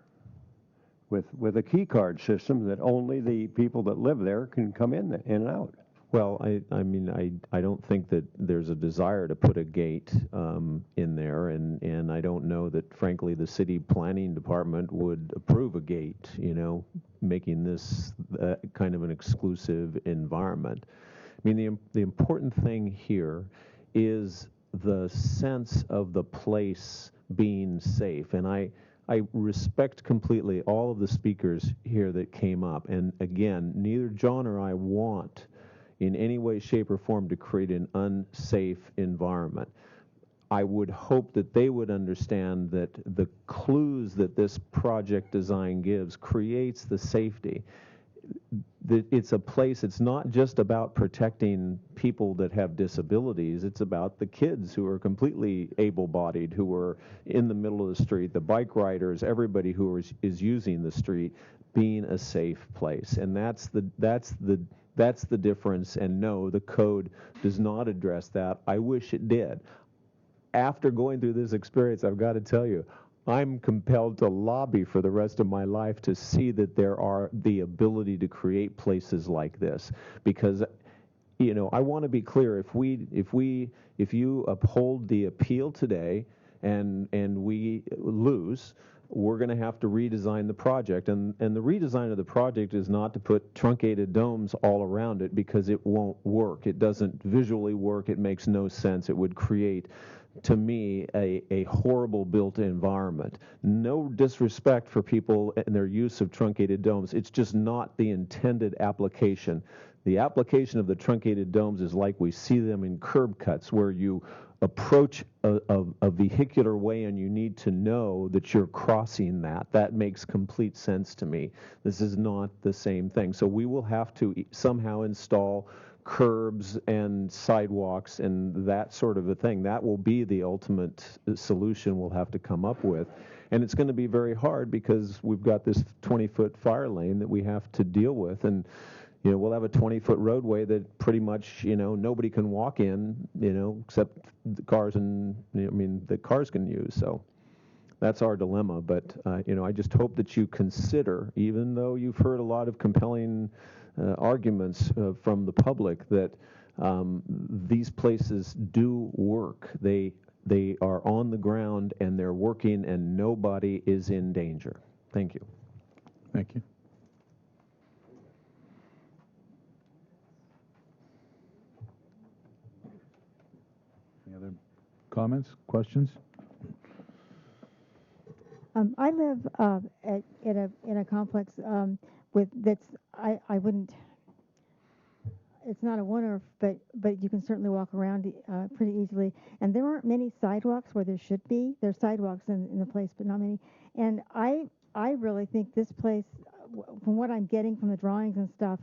with a key card system that only the people that live there can come in and out?
Well, I mean, I don't think that there's a desire to put a gate in there, and I don't know that, frankly, the city planning department would approve a gate, making this kind of an exclusive environment. I mean, the important thing here is the sense of the place being safe, and I respect completely all of the speakers here that came up, and again, neither John or I want in any way, shape, or form to create an unsafe environment. I would hope that they would understand that the clues that this project design gives creates the safety. It's a place, it's not just about protecting people that have disabilities, it's about the kids who are completely able-bodied, who are in the middle of the street, the bike riders, everybody who is using the street, being a safe place. And that's the difference, and no, the code does not address that. I wish it did. After going through this experience, I've got to tell you, I'm compelled to lobby for the rest of my life to see that there are the ability to create places like this, because I want to be clear, if you uphold the appeal today and we lose, we're going to have to redesign the project. And the redesign of the project is not to put truncated domes all around it, because it won't work. It doesn't visually work. It makes no sense. It would create, to me, a horrible built environment. No disrespect for people and their use of truncated domes. It's just not the intended application. The application of the truncated domes is like we see them in curb cuts, where you approach a vehicular way and you need to know that you're crossing that. That makes complete sense to me. This is not the same thing. So we will have to somehow install curbs and sidewalks and that sort of a thing. That will be the ultimate solution we'll have to come up with. And it's going to be very hard, because we've got this 20-foot fire lane that we have to deal with. And we'll have a 20-foot roadway that pretty much, nobody can walk in, except the cars the cars can use. So that's our dilemma. But, I just hope that you consider, even though you've heard a lot of compelling arguments from the public, that these places do work. They are on the ground and they're working, and nobody is in danger. Thank you.
Thank you. Any other comments, questions?
I live in a complex with that's I wouldn't. It's not a wonder, but you can certainly walk around pretty easily. And there aren't many sidewalks where there should be. There's sidewalks in the place, but not many. And I really think this place, from what I'm getting from the drawings and stuff,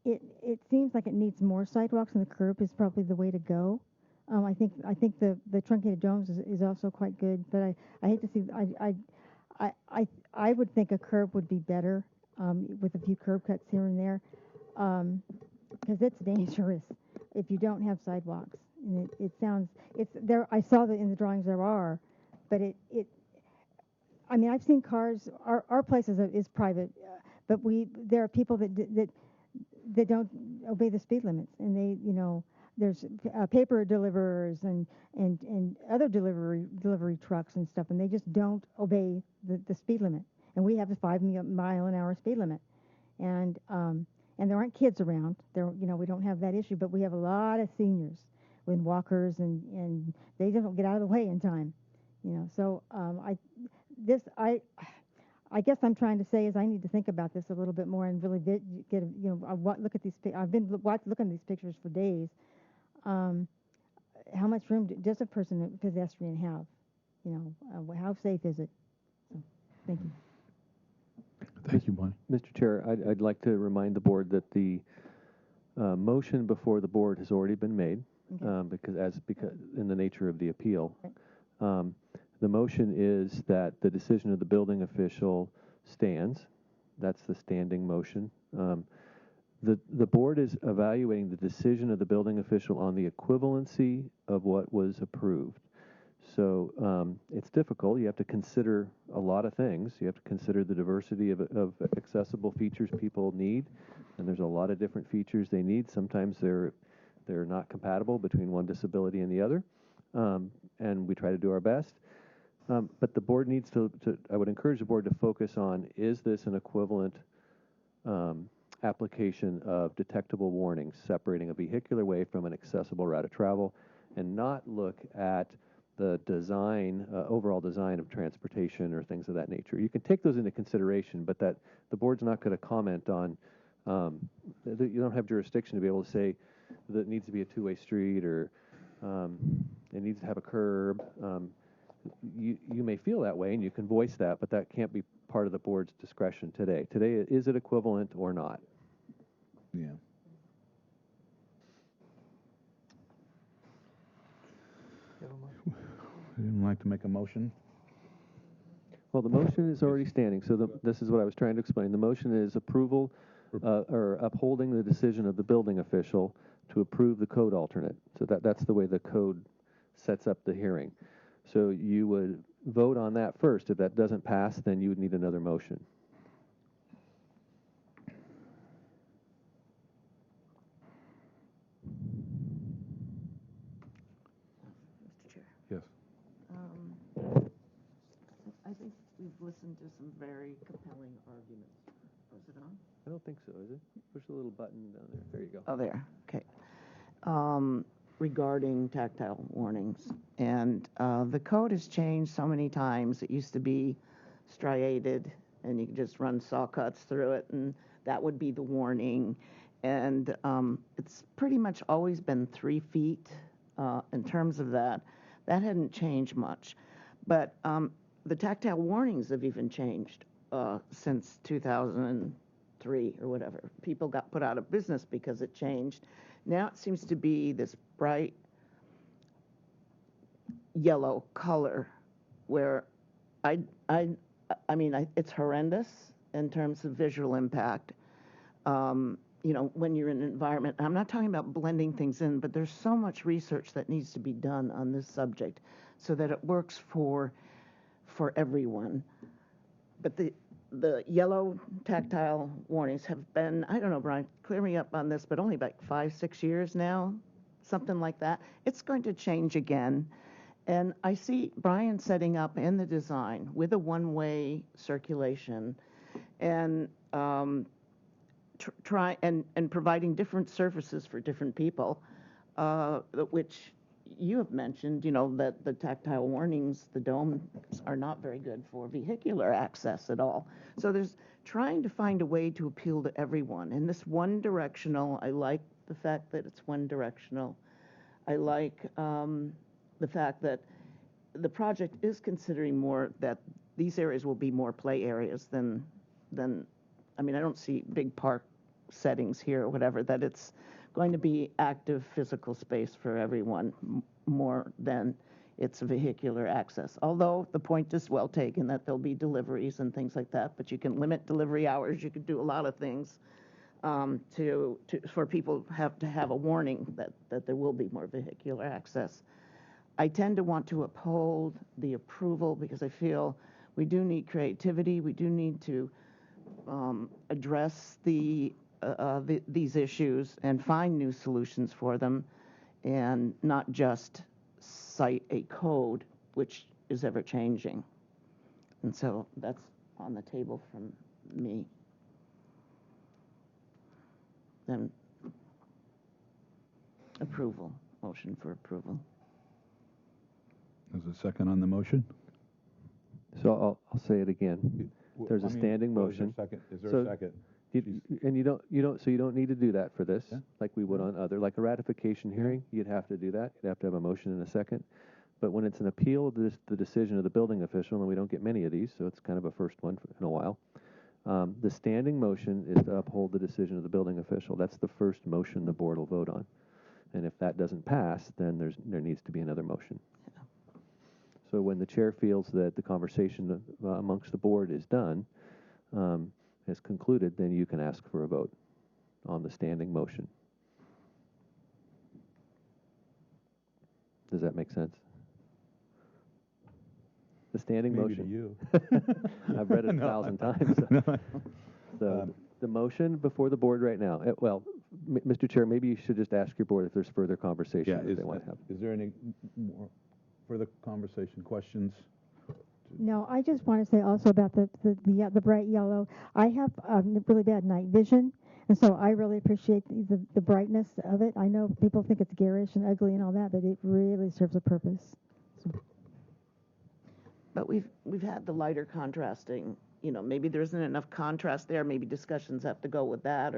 it seems like it needs more sidewalks, and the curb is probably the way to go. I think the truncated domes is also quite good, but I hate to see. I would think a curb would be better, with a few curb cuts here and there, because it's dangerous if you don't have sidewalks. And it's there. I saw that in the drawings there are, but I've seen cars. Our place is private, but there are people that don't obey the speed limits, and there's paper deliverers and other delivery trucks and stuff, and they just don't obey the speed limit. And we have a 5-mile-an-hour speed limit, and there aren't kids around. We don't have that issue, but we have a lot of seniors with walkers, and they just don't get out of the way in time. So I guess I'm trying to say is I need to think about this a little bit more and really look at these. I've been looking at these pictures for days. How much room does a pedestrian have? How safe is it? So, thank you.
Thank you, Bonnie.
Mr. Chair, I'd like to remind the board that the motion before the board has already been made, because in the nature of the appeal. The motion is that the decision of the building official stands. That's the standing motion. The board is evaluating the decision of the building official on the equivalency of what was approved. So it's difficult. You have to consider a lot of things. You have to consider the diversity of accessible features people need, and there's a lot of different features they need. Sometimes they're not compatible between one disability and the other, and we try to do our best. But the board needs I would encourage the board to focus on, is this an equivalent application of detectable warnings separating a vehicular way from an accessible route of travel, and not look at the design, overall design of transportation or things of that nature. You can take those into consideration, but that the board's not going to comment on, you don't have jurisdiction to be able to say that it needs to be a two-way street, or it needs to have a curb. You may feel that way, and you can voice that, but that can't be part of the board's discretion today. Today, is it equivalent or not?
Yeah. Would you like to make a motion?
Well, the motion is already standing, so this is what I was trying to explain. The motion is approval or upholding the decision of the building official to approve the code alternate. So that's the way the code sets up the hearing. So you would vote on that first. If that doesn't pass, then you would need another motion.
Mr. Chair.
Yes.
into some very compelling arguments. Was it on?
I don't think so, is it? Push the little button down there. There you go.
Oh, there. Okay. Regarding tactile warnings. And the code has changed so many times. It used to be striated, and you could just run saw cuts through it, and that would be the warning. And it's pretty much always been 3 feet in terms of that. That hadn't changed much. But the tactile warnings have even changed since 2003 or whatever. People got put out of business because it changed. Now it seems to be this bright yellow color where it's horrendous in terms of visual impact. When you're in an environment, I'm not talking about blending things in, but there's so much research that needs to be done on this subject so that it works for everyone. But the yellow tactile warnings have been, I don't know, Brian, clear me up on this, but only about 5-6 years now, something like that. It's going to change again. And I see Brian setting up in the design with a one-way circulation and try and providing different surfaces for different people, which you have mentioned, that the tactile warnings, the domes are not very good for vehicular access at all. So there's trying to find a way to appeal to everyone. And this one directional, I like the fact that it's one directional. I like the fact that the project is considering more that these areas will be more play areas than I don't see big park settings here or whatever, that it's going to be active physical space for everyone more than it's vehicular access. Although the point is well taken that there'll be deliveries and things like that, but you can limit delivery hours. You could do a lot of things for people to have a warning that there will be more vehicular access. I tend to want to uphold the approval because I feel we do need creativity. We do need to address these issues and find new solutions for them, and not just cite a code which is ever changing. And so that's on the table from me. Then approval, motion for approval.
There's a second on the motion?
So I'll say it again. There's a standing motion.
Is there a second?
So you don't need to do that for this, like we would on other, like a ratification hearing. You'd have to do that. You'd have to have a motion and a second. But when it's an appeal of the decision of the building official, and we don't get many of these, so it's kind of a first one in a while. The standing motion is to uphold the decision of the building official. That's the first motion the board will vote on. And if that doesn't pass, then there needs to be another motion. So when the chair feels that the conversation amongst the board is done, has concluded, then you can ask for a vote on the standing motion. Does that make sense? The standing
Maybe
motion.
to you.
I've read it 1,000 times. So the motion before the board right now. Mr. Chair, maybe you should just ask your board if there's further conversation that they want to have.
Is there any more further conversation, questions?
No, I just want to say also about the bright yellow. I have really bad night vision, and so I really appreciate the brightness of it. I know people think it's garish and ugly and all that, but it really serves a purpose. So.
But we've had the lighter contrasting. Maybe there isn't enough contrast there. Maybe discussions have to go with that,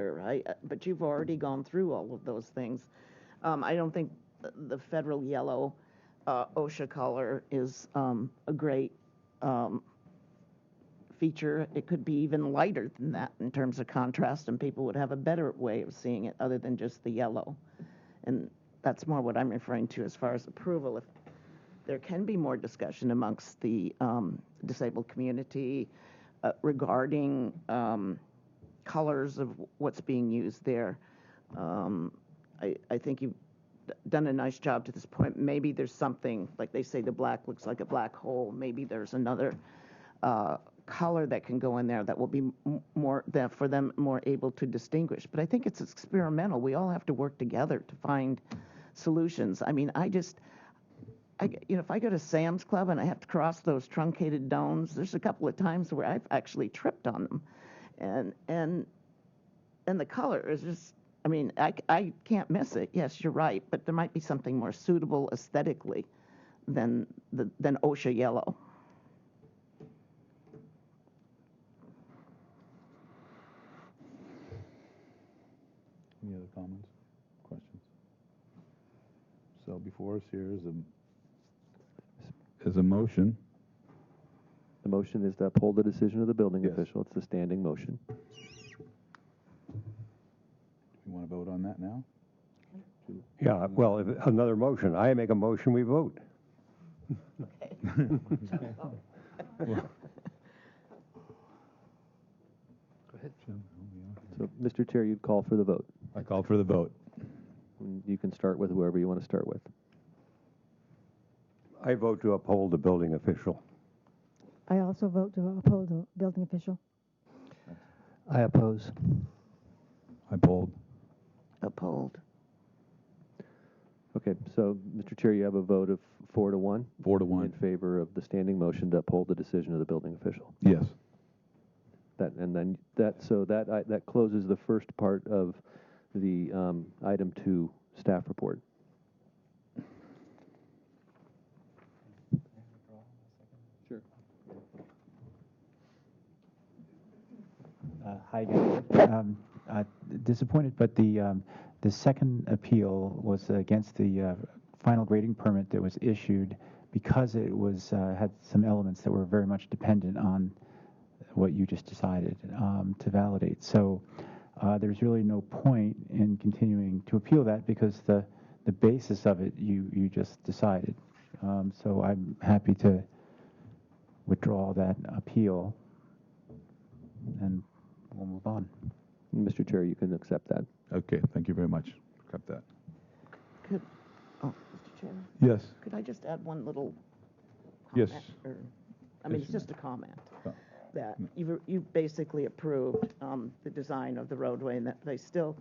but you've already gone through all of those things. I don't think the federal yellow OSHA color is a great feature. It could be even lighter than that in terms of contrast, and people would have a better way of seeing it other than just the yellow. And that's more what I'm referring to as far as approval. If there can be more discussion amongst the disabled community regarding colors of what's being used there. I think you've done a nice job to this point. Maybe there's something, like they say the black looks like a black hole. Maybe there's another color that can go in there that will be for them more able to distinguish. But I think it's experimental. We all have to work together to find solutions. if I go to Sam's Club and I have to cross those truncated domes, there's a couple of times where I've actually tripped on them, and the color is just. I mean, I can't miss it. Yes, you're right, but there might be something more suitable aesthetically than OSHA yellow.
Any other comments, questions? So before us here is a motion.
The motion is to uphold the decision of the building
Yes.
official. It's a standing motion.
You want to vote on that now?
Yeah, well, if another motion. I make a motion, we vote.
Okay.
Well,
Go ahead.
So, Mr. Chair, you'd call for the vote.
I call for the vote.
And you can start with whoever you want to start with.
I vote to uphold the building official.
I also vote to uphold the building official.
I oppose.
I polled.
Uphold.
Okay, so, Mr. Chair, you have a vote of 4 to 1?
4 to 1.
In favor of the standing motion to uphold the decision of the building official.
Yes.
That closes the first part of the item 2 staff report. Sure.
Hi again. Disappointed, but the second appeal was against the final grading permit that was issued because it was had some elements that were very much dependent on what you just decided to validate. So there's really no point in continuing to appeal that because the basis of it you just decided. So I'm happy to withdraw that appeal and we'll move on.
Mr. Chair, you can accept that.
Okay, thank you very much. Accept that.
Mr. Chairman?
Yes.
Could I just add one little
Yes.
comment? I mean,
Yes,
it's just a comment.
Oh.
That you basically approved the design of the roadway, and that they still